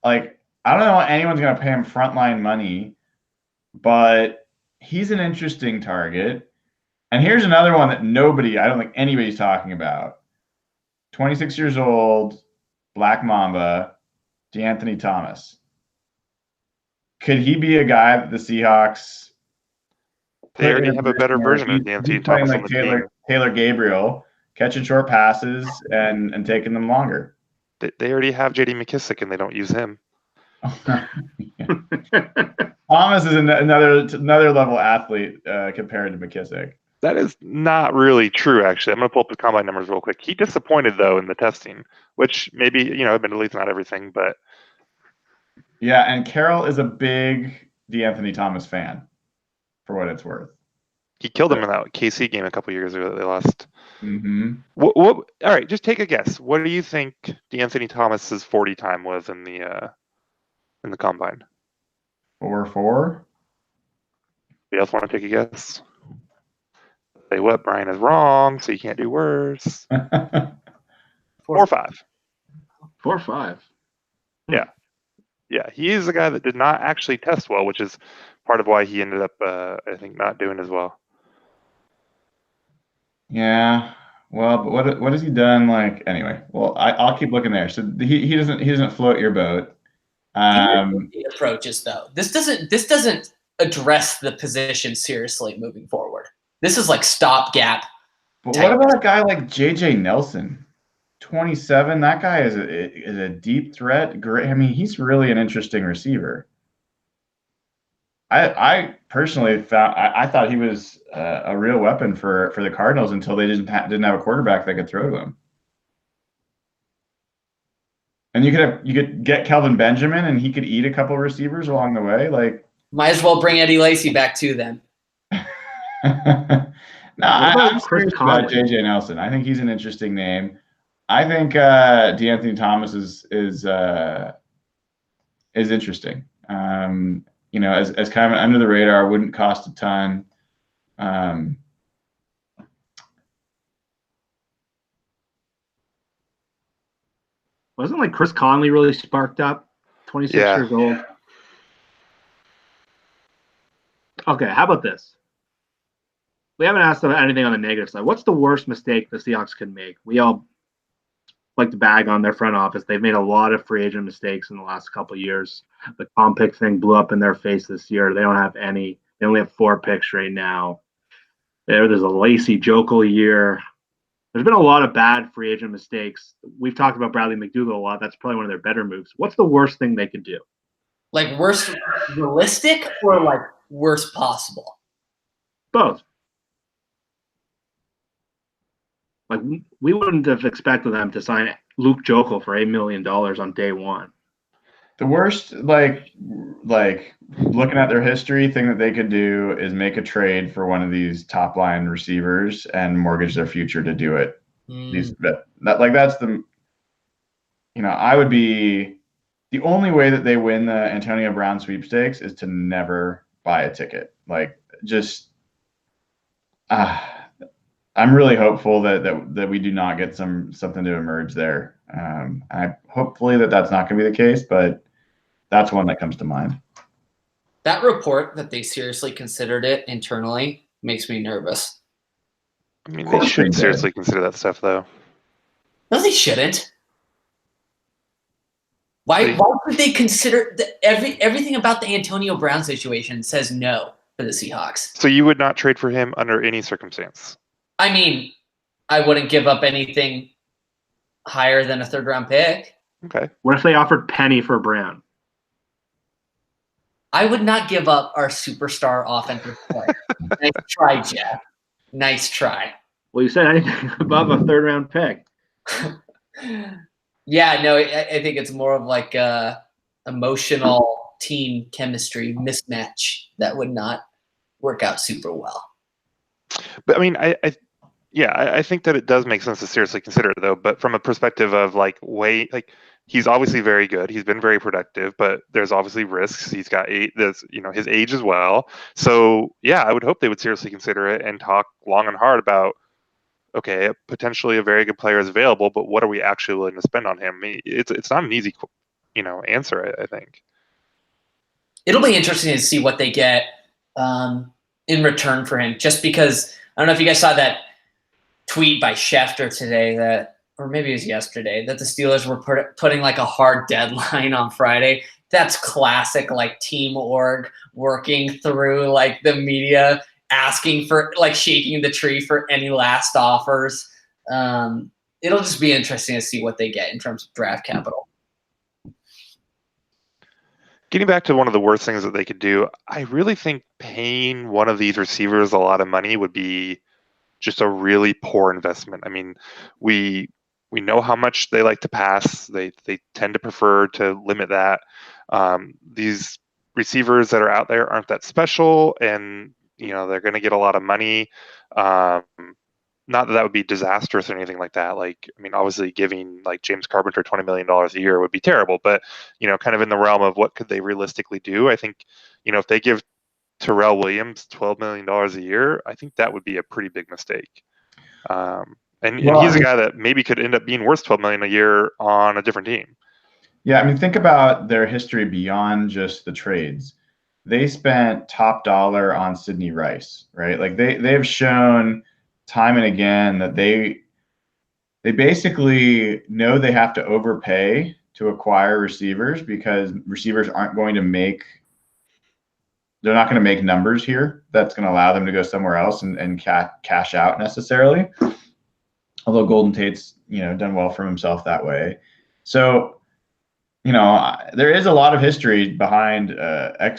I don't know if anyone's going to pay him frontline money, but he's an interesting target. And here's another one that I don't think anybody's talking about. 26 years old, Black Mamba, DeAnthony Thomas. Could he be a guy that the Seahawks... They already have a better version of DeAnthony Thomas on the team. Taylor Gabriel, catching short passes and taking them longer. They already have J.D. McKissick, and they don't use him. Thomas is another level athlete compared to McKissick. That is not really true, actually. I'm going to pull up the combine numbers real quick. He disappointed, though, in the testing, which maybe, admittedly, it's not everything, but. Yeah, and Carroll is a big DeAnthony Thomas fan, for what it's worth. He killed him in that KC game a couple years ago that they lost. Mm-hmm. What? All right, just take a guess. What do you think DeAnthony Thomas's 40 time was in the combine? 4.4. Anybody else want to take a guess? Say what? Brian is wrong, so you can't do worse. 4.5. 4.5. Yeah, he is a guy that did not actually test well, which is part of why he ended up, I think, not doing as well. Yeah, well, but what has he done? Like, anyway, well, I'll keep looking there. So he doesn't float your boat. The approaches though. This doesn't address the position seriously moving forward. This is like stopgap. But what about a guy like JJ Nelson? 27. That guy is a deep threat. Great. I mean, he's really an interesting receiver. I personally thought he was a real weapon for the Cardinals until they didn't have a quarterback that could throw to him. And you could get Kelvin Benjamin, and he could eat a couple receivers along the way. Like, might as well bring Eddie Lacy back too then. No, I'm serious about JJ Nelson. I think he's an interesting name. I think DeAnthony Thomas is interesting. As kind of under the radar, wouldn't cost a ton. Wasn't like Chris Conley really sparked up? 26 years old. Okay, how about this? We haven't asked about anything on the negative side. What's the worst mistake the Seahawks can make? We all like to bag on their front office. They've made a lot of free agent mistakes in the last couple of years. The comp pick thing blew up in their face this year. They don't have any. They only have 4 picks right now. There's a Lacy Jokel year. There's been a lot of bad free agent mistakes. We've talked about Bradley McDougald a lot. That's probably one of their better moves. What's the worst thing they could do? Like worst realistic or like worst possible? Both. Like, we wouldn't have expected them to sign Luke Jokel for $8 million on day one. The worst, like looking at their history, thing that they could do is make a trade for one of these top line receivers and mortgage their future to do it. That's the, I would be the only way that they win the Antonio Brown sweepstakes is to never buy a ticket. Like, just, I'm really hopeful that we do not get something to emerge there. Hopefully that's not going to be the case, but that's one that comes to mind. That report that they seriously considered it internally makes me nervous. I mean, they should seriously consider that stuff, though. No, they shouldn't. Why would they consider everything about the Antonio Brown situation says no for the Seahawks? So you would not trade for him under any circumstance? I mean, I wouldn't give up anything higher than a 3rd-round pick. Okay. What if they offered Penny for Brown? I would not give up our superstar offensive player. Nice try, Jeff. Nice try. Well, you said anything above a 3rd-round pick. Yeah, no, I think it's more of like a emotional team chemistry mismatch that would not work out super well. But I mean, I think that it does make sense to seriously consider it, though. But from a perspective of he's obviously very good. He's been very productive, but there's obviously risks. He's got his age as well. So yeah, I would hope they would seriously consider it and talk long and hard about, okay, potentially a very good player is available, but what are we actually willing to spend on him? I mean, it's not an easy, answer. I think it'll be interesting to see what they get in return for him. Just because I don't know if you guys saw that tweet by Schefter today or maybe it was yesterday, that the Steelers were putting like a hard deadline on Friday. That's classic, like team org working through like the media, asking for like shaking the tree for any last offers. It'll just be interesting to see what they get in terms of draft capital. Getting back to one of the worst things that they could do, I really think paying one of these receivers a lot of money would be just a really poor investment. I mean, we know how much they like to pass. They tend to prefer to limit that. These receivers that are out there aren't that special, and they're going to get a lot of money. Not that would be disastrous or anything like that. Like, I mean, obviously giving like James Carpenter $20 million a year would be terrible, but kind of in the realm of what could they realistically do. I think, if they give Terrell Williams $12 million a year, I think that would be a pretty big mistake. And he's a guy that maybe could end up being worth $12 million a year on a different team. Yeah, I mean, think about their history beyond just the trades. They spent top dollar on Sidney Rice, right? Like they have shown time and again that they basically know they have to overpay to acquire receivers because receivers aren't going to make they're not going to make numbers here that's going to allow them to go somewhere else and cash out necessarily. Although Golden Tate's done well for himself that way. So there is a lot of history behind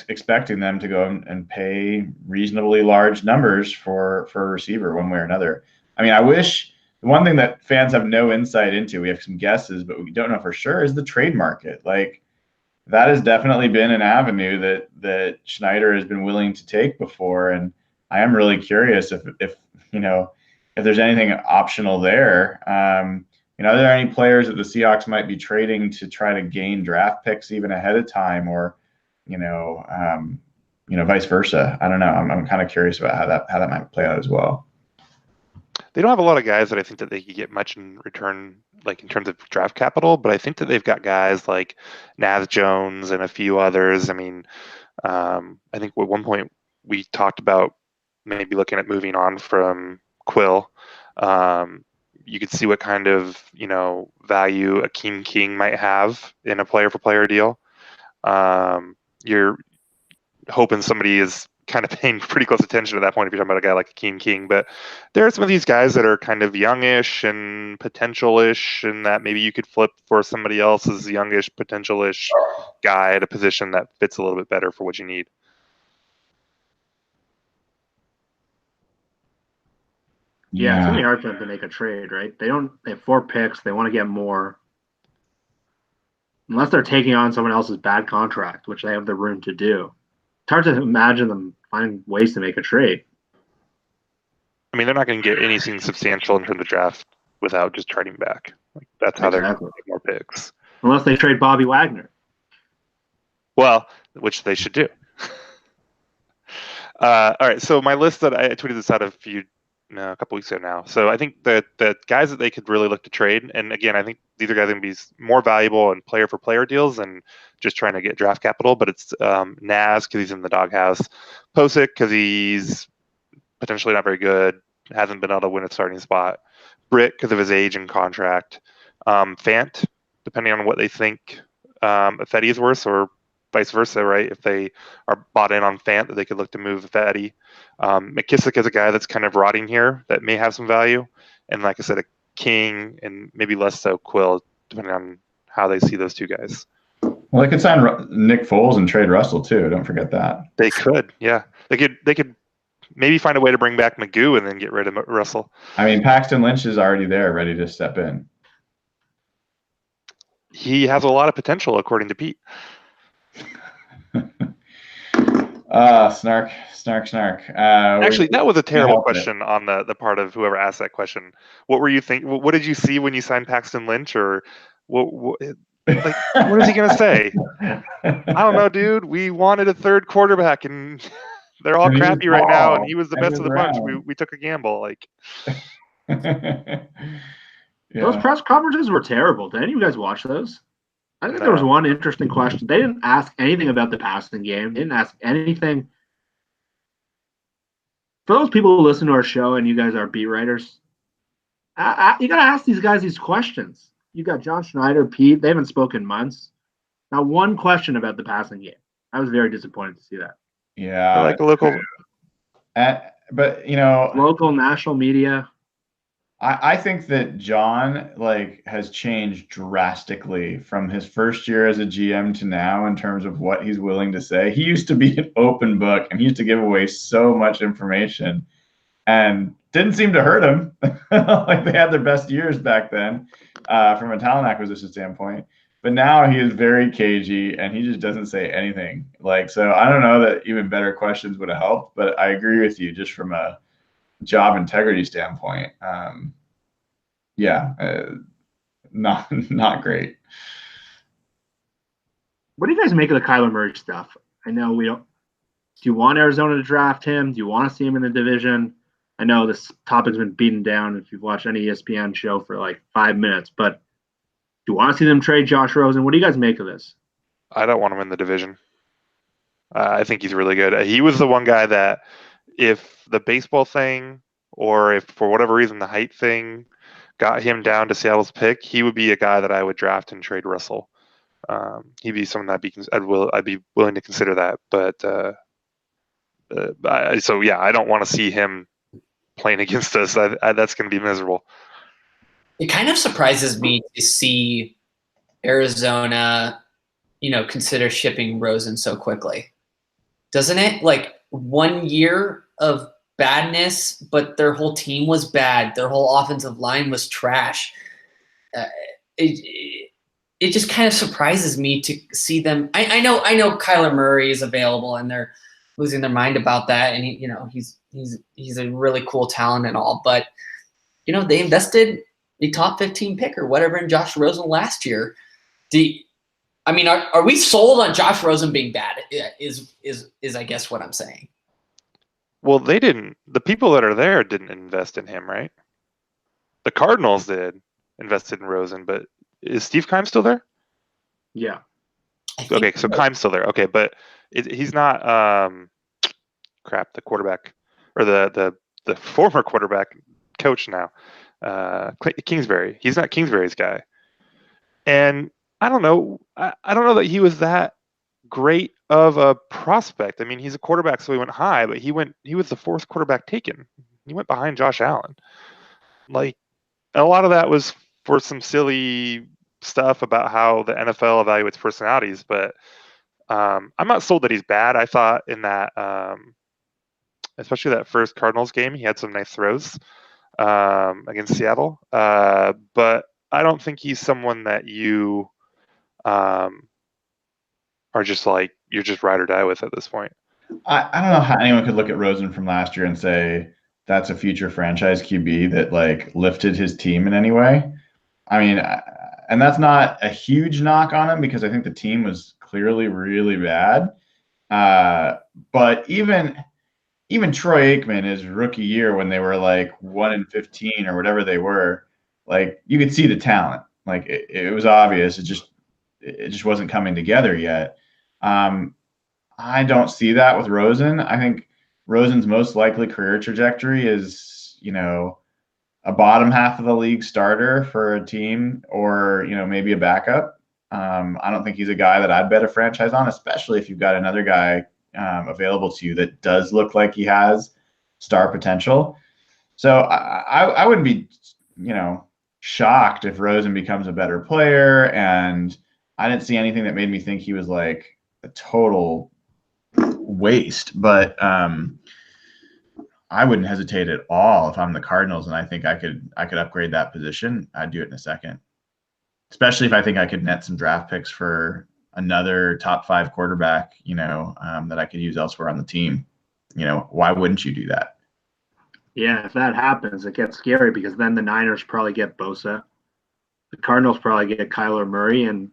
expecting them to go and pay reasonably large numbers for a receiver one way or another. I mean, I wish the one thing that fans have no insight into, we have some guesses, but we don't know for sure, is the trade market. Like that has definitely been an avenue that Schneider has been willing to take before. And I am really curious if there's anything optional there. Are there any players that the Seahawks might be trading to try to gain draft picks even ahead of time, or, vice versa? I don't know. I'm kind of curious about how that might play out as well. They don't have a lot of guys that I think that they could get much in return, like in terms of draft capital, but I think that they've got guys like Naz Jones and a few others. I mean, I think at one point we talked about maybe looking at moving on from Quill. You could see what kind of value Akeem King might have in a player-for-player deal. You're hoping somebody is kind of paying pretty close attention at that point if you're talking about a guy like Akeem King. But there are some of these guys that are kind of youngish and potential-ish, and that maybe you could flip for somebody else's youngish, potential-ish guy at a position that fits a little bit better for what you need. Yeah, it's going to be hard for them to make a trade, right? They have 4 picks. They want to get more. Unless they're taking on someone else's bad contract, which they have the room to do. It's hard to imagine them finding ways to make a trade. I mean, they're not going to get anything substantial in terms of draft without just trading back. Like, that's how they're going to get more picks. Unless they trade Bobby Wagner. Well, which they should do. All right, so my list that I tweeted this out a couple weeks ago now. So I think that the guys that they could really look to trade, and again, I think these are guys going to be more valuable in player-for-player deals than just trying to get draft capital, but it's Naz because he's in the doghouse, Posick because he's potentially not very good, hasn't been able to win a starting spot, Britt because of his age and contract, Fant, depending on what they think Fetty is worth, or vice versa, right? If they are bought in on Fant, that they could look to move Fetty. McKissick is a guy that's kind of rotting here that may have some value. And like I said, a King and maybe less so Quill, depending on how they see those two guys. Well, they could sign Nick Foles and trade Russell too. Don't forget that. They could, yeah. They could maybe find a way to bring back Magoo and then get rid of Russell. I mean, Paxton Lynch is already there, ready to step in. He has a lot of potential, according to Pete. Snark. Actually, that was a terrible question on the part of whoever asked that question. What were you think? What did you see when you signed Paxton Lynch, or what is he gonna say? I don't know, dude. We wanted a third quarterback, and they're all crappy right now, and he was the best of the bunch. We took a gamble, like. Yeah. Those press conferences were terrible. Did any of you guys watch those? I think there was one interesting question. They didn't ask anything about the passing game. They didn't ask anything. For those people who listen to our show and you guys are beat writers, you got to ask these guys these questions. You got John Schneider, Pete. They haven't spoken in months. Not one question about the passing game. I was very disappointed to see that. Yeah. Like a local. But, local, national media. I think that John has changed drastically from his first year as a GM to now in terms of what he's willing to say. He used to be an open book and he used to give away so much information and didn't seem to hurt him. Like they had their best years back then from a talent acquisition standpoint. But now he is very cagey and he just doesn't say anything. So I don't know that even better questions would have helped, but I agree with you just from a job integrity standpoint. Not great. What do you guys make of the Kyler Murray stuff? I know we don't. Do you want Arizona to draft him? Do you want to see him in the division? I know this topic's been beaten down if you've watched any ESPN show for like 5 minutes, but do you want to see them trade Josh Rosen? What do you guys make of this? I don't want him in the division. I think he's really good. He was the one guy that if the baseball thing or if for whatever reason the height thing got him down to Seattle's pick, he would be a guy that I would draft and trade Russell. He'd be someone I'd be willing to consider that. But I don't want to see him playing against us. That's going to be miserable. It kind of surprises me to see Arizona, consider shipping Rosen so quickly. Doesn't it? 1 year of badness, but their whole team was bad. Their whole offensive line was trash. It just kind of surprises me to see them. I know Kyler Murray is available and they're losing their mind about that. And he's a really cool talent and all, but they invested a top 15 pick or whatever in Josh Rosen last year. Are we sold on Josh Rosen being bad? Is I guess what I'm saying. Well, they didn't. The people that are there didn't invest in him, right? The Cardinals invested in Rosen, but is Steve Keim still there? Yeah. Okay, so Keim's still there. Okay, but he's not. The quarterback or the former quarterback coach now, Kingsbury. He's not Kingsbury's guy, and I don't know. I don't know that he was that great of a prospect. I mean, he's a quarterback, so he went high, but he was the fourth quarterback taken. He went behind Josh Allen. And a lot of that was for some silly stuff about how the NFL evaluates personalities, but I'm not sold that he's bad. I thought in that, especially that first Cardinals game, he had some nice throws against Seattle, but I don't think he's someone that you are just you're just ride or die with at this point. I don't know how anyone could look at Rosen from last year and say that's a future franchise QB that lifted his team in any way. I mean, and that's not a huge knock on him because I think the team was clearly really bad. But even Troy Aikman, his rookie year when they were 1-15 or whatever they were, you could see the talent. It was obvious. It just wasn't coming together yet. I don't see that with Rosen. I think Rosen's most likely career trajectory is, a bottom half of the league starter for a team or, maybe a backup. I don't think he's a guy that I'd bet a franchise on, especially if you've got another guy available to you that does look like he has star potential. So I wouldn't be, shocked if Rosen becomes a better player. And I didn't see anything that made me think he was a total waste, but I wouldn't hesitate at all if I'm the Cardinals and I think I could upgrade that position. I'd do it in a second, especially if I think I could net some draft picks for another top 5 quarterback, that I could use elsewhere on the team. Why wouldn't you do that? Yeah, if that happens, it gets scary because then the Niners probably get Bosa. The Cardinals probably get Kyler Murray. And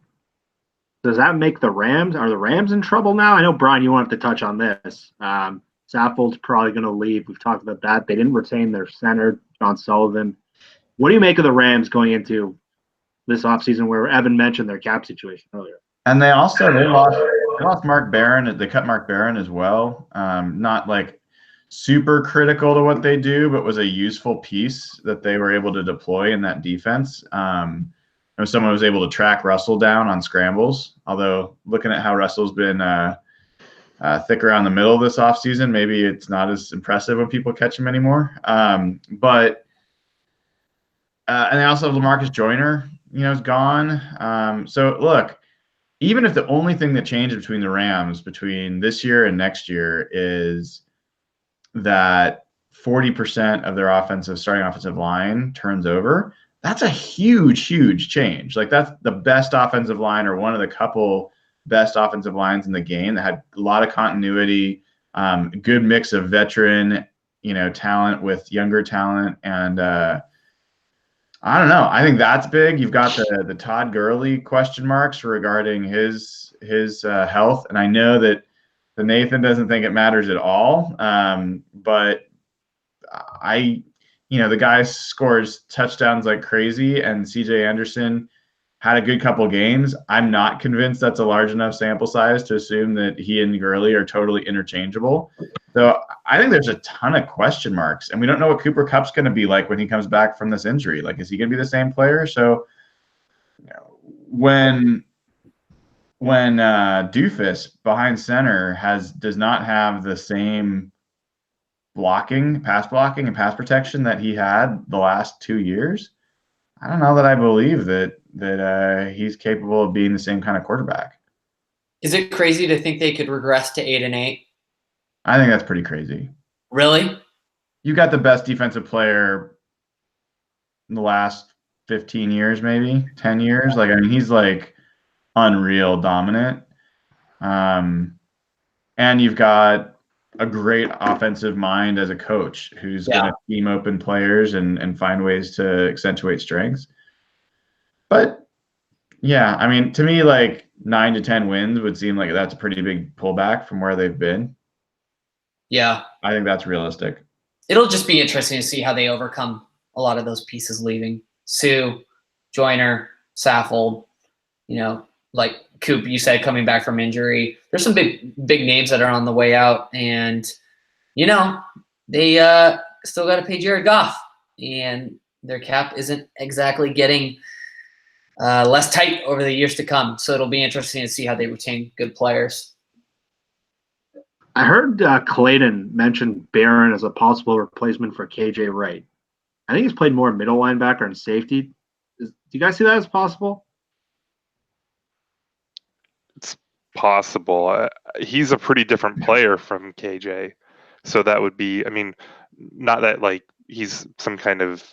does that make the Rams? Are the Rams in trouble now? I know, Brian, you wanted to touch on this. Saffold's probably going to leave. We've talked about that. They didn't retain their center, John Sullivan. What do you make of the Rams going into this offseason where Evan mentioned their cap situation earlier? And they lost Mark Barron. They cut Mark Barron as well. Not super critical to what they do, but was a useful piece that they were able to deploy in that defense. Someone was able to track Russell down on scrambles, although looking at how Russell's been thick around the middle of this offseason, maybe it's not as impressive when people catch him anymore. But and they also have Lamarcus Joyner, is gone. So look, even if the only thing that changed between the Rams between this year and next year is that 40% of their starting offensive line turns over, that's a huge, huge change. Like that's the best offensive line or one of the couple best offensive lines in the game that had a lot of continuity, good mix of veteran, talent with younger talent. And I don't know. I think that's big. You've got the Todd Gurley question marks regarding his health. And I know that the Nathan doesn't think it matters at all. But the guy scores touchdowns like crazy, and CJ Anderson had a good couple games. I'm not convinced that's a large enough sample size to assume that he and Gurley are totally interchangeable. So I think there's a ton of question marks, and we don't know what Cooper Kupp's going to be like when he comes back from this injury. Like, is he going to be the same player? So when Doofus behind center does not have the same pass blocking and pass protection that he had the last 2 years, I don't know that I believe that he's capable of being the same kind of quarterback. Is it crazy to think they could regress to 8-8? I think that's pretty crazy. Really? You got the best defensive player in the last 15 years, maybe 10 years. Like, I mean, he's like unreal dominant. And you've got a great offensive mind as a coach who's going to scheme open players and find ways to accentuate strengths. But yeah, I mean, to me, like 9 to 10 wins would seem like that's a pretty big pullback from where they've been. Yeah. I think that's realistic. It'll just be interesting to see how they overcome a lot of those pieces leaving. Sue, Joyner, Saffold, like Coop, you said, coming back from injury. There's some big names that are on the way out, and they still got to pay Jared Goff, and their cap isn't exactly getting less tight over the years to come. So it'll be interesting to see how they retain good players. I heard Clayton mention Barron as a possible replacement for KJ Wright. I think he's played more middle linebacker and safety. Do you guys see that as possible? It's possible. He's a pretty different player from KJ. So that would be, I mean, not that like he's some kind of,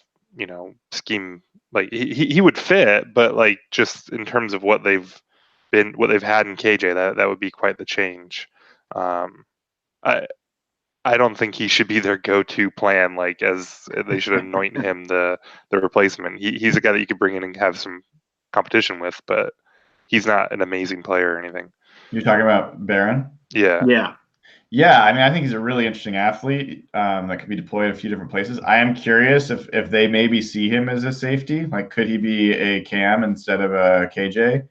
scheme, like he would fit, but like just in terms of what they've had in KJ, that would be quite the change. I don't think he should be their go-to plan, like as they should anoint him the replacement. He's a guy that you could bring in and have some competition with, but he's not an amazing player or anything. You're talking about Barron? Yeah. Yeah, I mean, I think he's a really interesting athlete that could be deployed a few different places. I am curious if they maybe see him as a safety. Like, could he be a Cam instead of a KJ?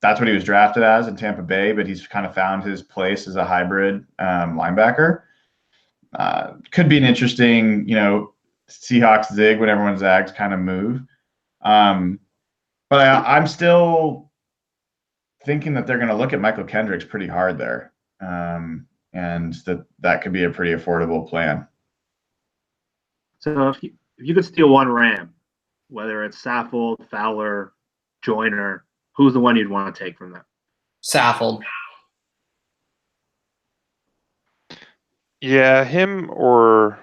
That's what he was drafted as in Tampa Bay, but he's kind of found his place as a hybrid linebacker. Could be an interesting, Seahawks zig when everyone zags kind of move. But I'm still thinking that they're going to look at Michael Kendricks pretty hard there, and that could be a pretty affordable plan. So if you could steal one Ram, whether it's Saffold, Fowler, Joyner, who's the one you'd want to take from them? Saffold. Yeah, him or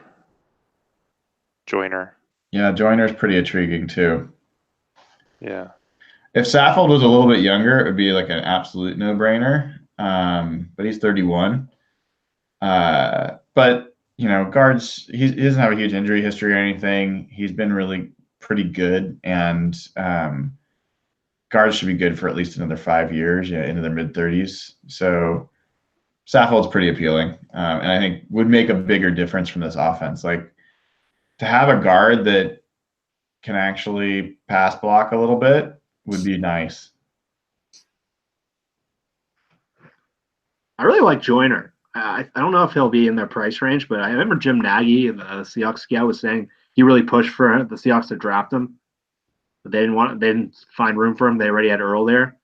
Joyner. Yeah, Joyner's pretty intriguing too. Yeah. If Saffold was a little bit younger, it would be like an absolute no-brainer. But he's 31. But guards, he doesn't have a huge injury history or anything. He's been really pretty good, and guards should be good for at least another 5 years, into their mid-30s. So Saffold's pretty appealing, and I think would make a bigger difference from this offense. Like, to have a guard that can actually pass block a little bit would be nice. I really like Joyner. I don't know if he'll be in their price range, but I remember Jim Nagy, the Seahawks scout, was saying he really pushed for the Seahawks to draft him. But they didn't find room for him. They already had Earl there.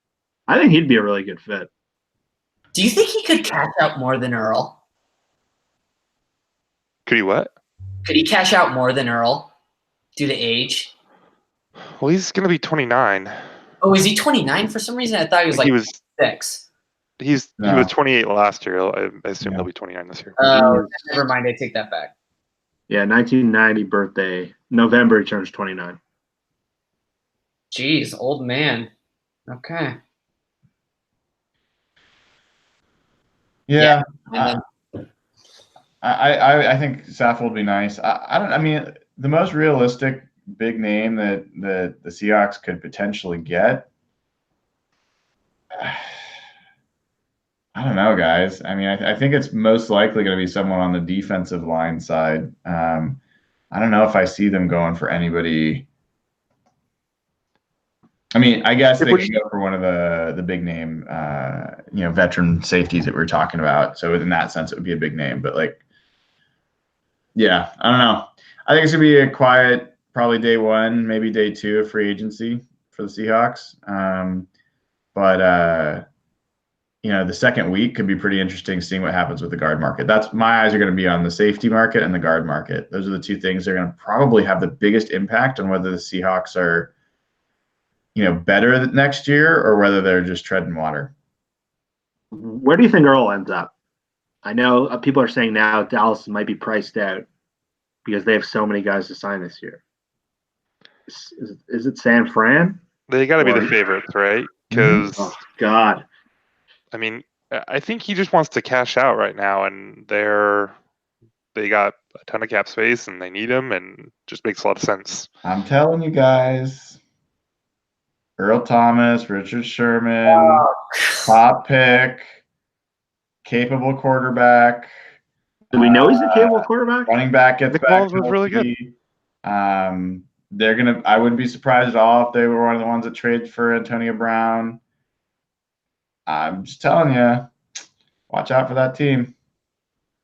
I think he'd be a really good fit. Do you think he could cash out more than Earl? Could he what? Could he cash out more than Earl? due to age? Well, he's going to be 29. Oh, is he 29 for some reason? I thought he was like 6. He was 28 last year. I assume he'll be 29 this year. Never mind. I take that back. Yeah, 1990 birthday. November he turns 29. Jeez, old man. Okay. Yeah. And then, I think Saffold would be nice. I mean, the most realistic big name that the Seahawks could potentially get. I don't know, guys. I mean, I think it's most likely going to be someone on the defensive line side. I don't know if I see them going for anybody. I mean, I guess they could go for one of the big name, veteran safeties that we were talking about. So in that sense, it would be a big name. But yeah, I don't know. I think it's gonna be a quiet, probably day one, maybe day two of free agency for the Seahawks. But the second week could be pretty interesting, seeing what happens with the guard market. My eyes are going to be on the safety market and the guard market. Those are the two things that are going to probably have the biggest impact on whether the Seahawks are, better next year or whether they're just treading water. Where do you think Earl ends up? I know people are saying now Dallas might be priced out because they have so many guys to sign this year. Is it San Fran? They got to be the favorites, right? Because God, I mean, I think he just wants to cash out right now, and they got a ton of cap space, and they need him, and just makes a lot of sense. I'm telling you guys, Earl Thomas, Richard Sherman, top pick, capable quarterback. Do we know he's a capable quarterback? Running back gets back. Was really good. I wouldn't be surprised at all if they were one of the ones that traded for Antonio Brown. I'm just telling you, watch out for that team.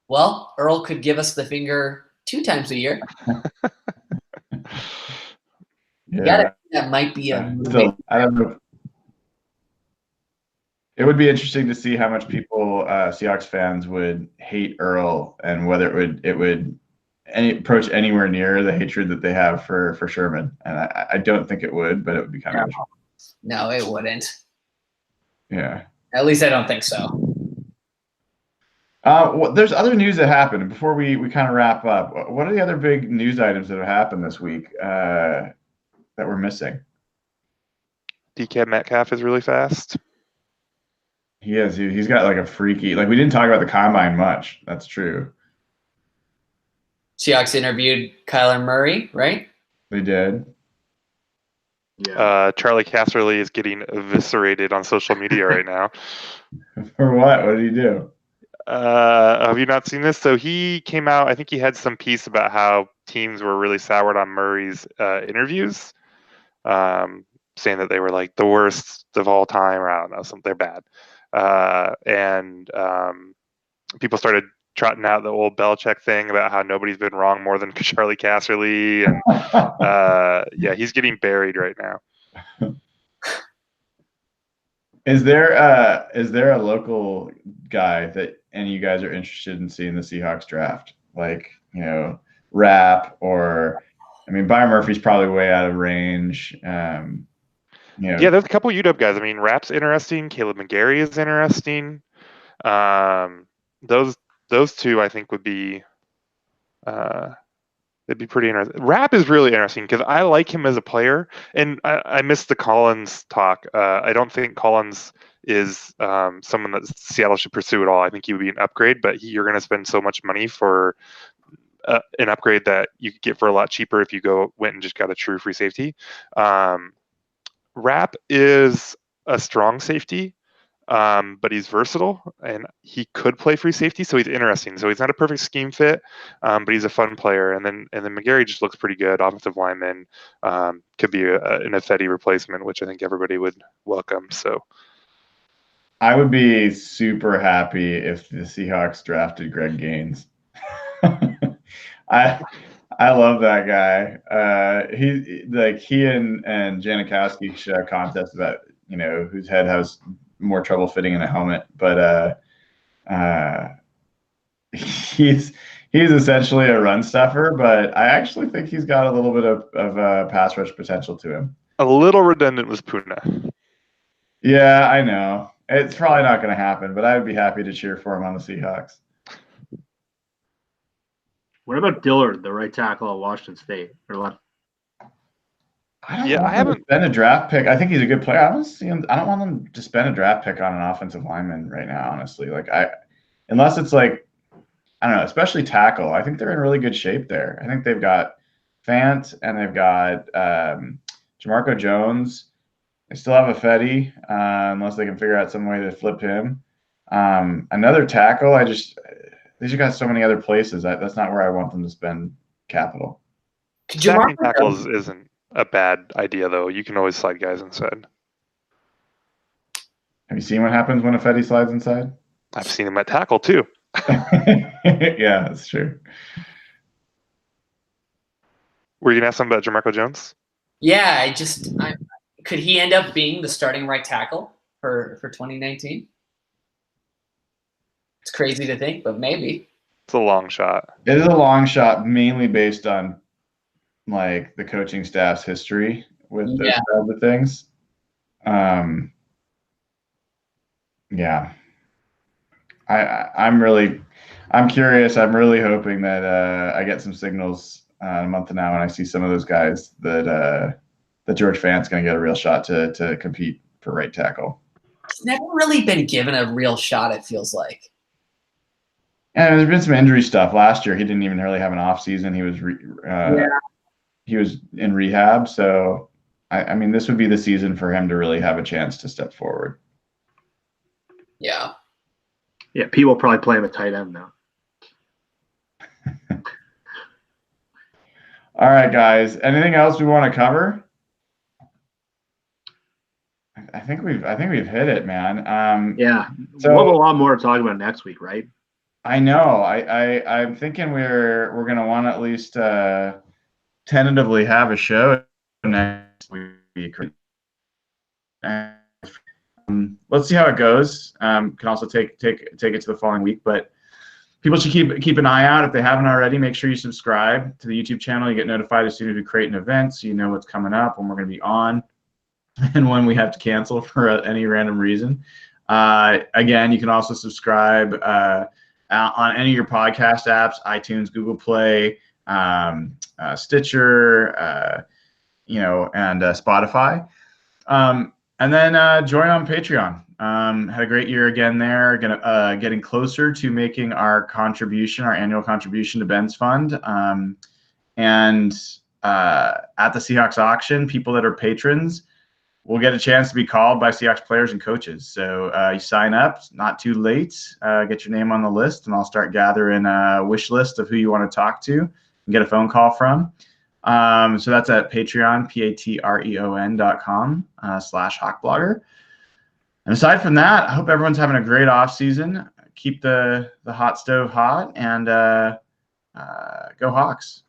Well, Earl could give us the finger 2 times a year. Yeah, that might be a. I don't know. It would be interesting to see how much people, Seahawks fans, would hate Earl and whether it would approach anywhere near the hatred that they have for Sherman. And I don't think it would, but it would be kind of interesting. No, it wouldn't. Yeah. At least I don't think so. There's other news that happened. Before we kind of wrap up, what are the other big news items that have happened this week that we're missing? DK Metcalf is really fast. He is. He's got like a freaky. Like we didn't talk about the combine much. That's true. Seahawks interviewed Kyler Murray, right? They did. Yeah. Charlie Casserly is getting eviscerated on social media right now. For what? What did he do? Have you not seen this? So he came out, I think he had some piece about how teams were really soured on Murray's interviews, saying that they were like the worst of all time, or I don't know, something, they're bad. And people started trotting out the old Belichick thing about how nobody's been wrong more than Charlie Casserly. And yeah, he's getting buried right now. Is there a local guy that any of you guys are interested in seeing the Seahawks draft? Like, Rapp or, I mean, Byron Murphy's probably way out of range. Yeah, there's a couple UW guys. I mean, Rapp's interesting. Caleb McGarry is interesting. Those two I think would be they'd be pretty interesting. Rapp is really interesting because I like him as a player, and I missed the Collins talk. I don't think Collins is someone that Seattle should pursue at all. I think he would be an upgrade, but you're going to spend so much money for an upgrade that you could get for a lot cheaper if you went and just got a true free safety. Rapp is a strong safety, but he's versatile and he could play free safety, so he's interesting. So he's not a perfect scheme fit, but he's a fun player. And then McGarry just looks pretty good, offensive lineman. Could be an Ifedi replacement, which I think everybody would welcome. So I would be super happy if the Seahawks drafted Greg Gaines. I love that guy. He and Janikowski should have contests about whose head has more trouble fitting in a helmet, but he's he's essentially a run stuffer, but I actually think he's got a little bit of pass rush potential to him. A little redundant with Puna. Yeah, I know. It's probably not going to happen, but I would be happy to cheer for him on the Seahawks. What about Dillard, the right tackle at Washington State? Or left? I don't want him to spend a draft pick. I think he's a good player. I don't want them to spend a draft pick on an offensive lineman right now, honestly. Unless it's like, I don't know, especially tackle. I think they're in really good shape there. I think they've got Fant and they've got Jamarco Jones. They still have a Fetty, unless they can figure out some way to flip him. Another tackle, these got so many other places. That's not where I want them to spend capital. Stacking tackles isn't a bad idea, though. You can always slide guys inside. Have you seen what happens when a Fetty slides inside? I've seen him at tackle, too. Yeah, that's true. Were you going to ask something about Jamarco Jones? Yeah, could he end up being the starting right tackle for 2019? It's crazy to think, but maybe. It's a long shot. It is a long shot, mainly based on like the coaching staff's history with those kinds of things. Yeah. I'm curious. I'm really hoping that I get some signals in a month from now when I see some of those guys that George Fant's going to get a real shot to compete for right tackle. He's never really been given a real shot, it feels like. And there's been some injury stuff. Last year, he didn't even really have an off season. He was he was in rehab. So, I mean, this would be the season for him to really have a chance to step forward. Yeah. Yeah, Pete will probably play him at tight end now. All right, guys. Anything else we want to cover? I think we've hit it, man. Yeah. So we'll have a lot more to talk about next week, right? I know. I'm thinking we're gonna want to at least tentatively have a show next week. Let's see how it goes. Can also take it to the following week, but people should keep an eye out if they haven't already. Make sure you subscribe to the YouTube channel. You get notified as soon as we create an event, so you know what's coming up, when we're going to be on, and when we have to cancel for any random reason. Again, you can also subscribe on any of your podcast apps: iTunes, Google Play, Stitcher, and Spotify. And then join on Patreon. Had a great year again there. Getting closer to making our annual contribution to Ben's fund. And at the Seahawks auction, people that are patrons will get a chance to be called by Seahawks players and coaches. So you sign up, it's not too late. Get your name on the list, and I'll start gathering a wish list of who you want to talk to and get a phone call from. So that's at Patreon, patreon.com/hawkblogger. And aside from that, I hope everyone's having a great off season. Keep the hot stove hot, and go Hawks.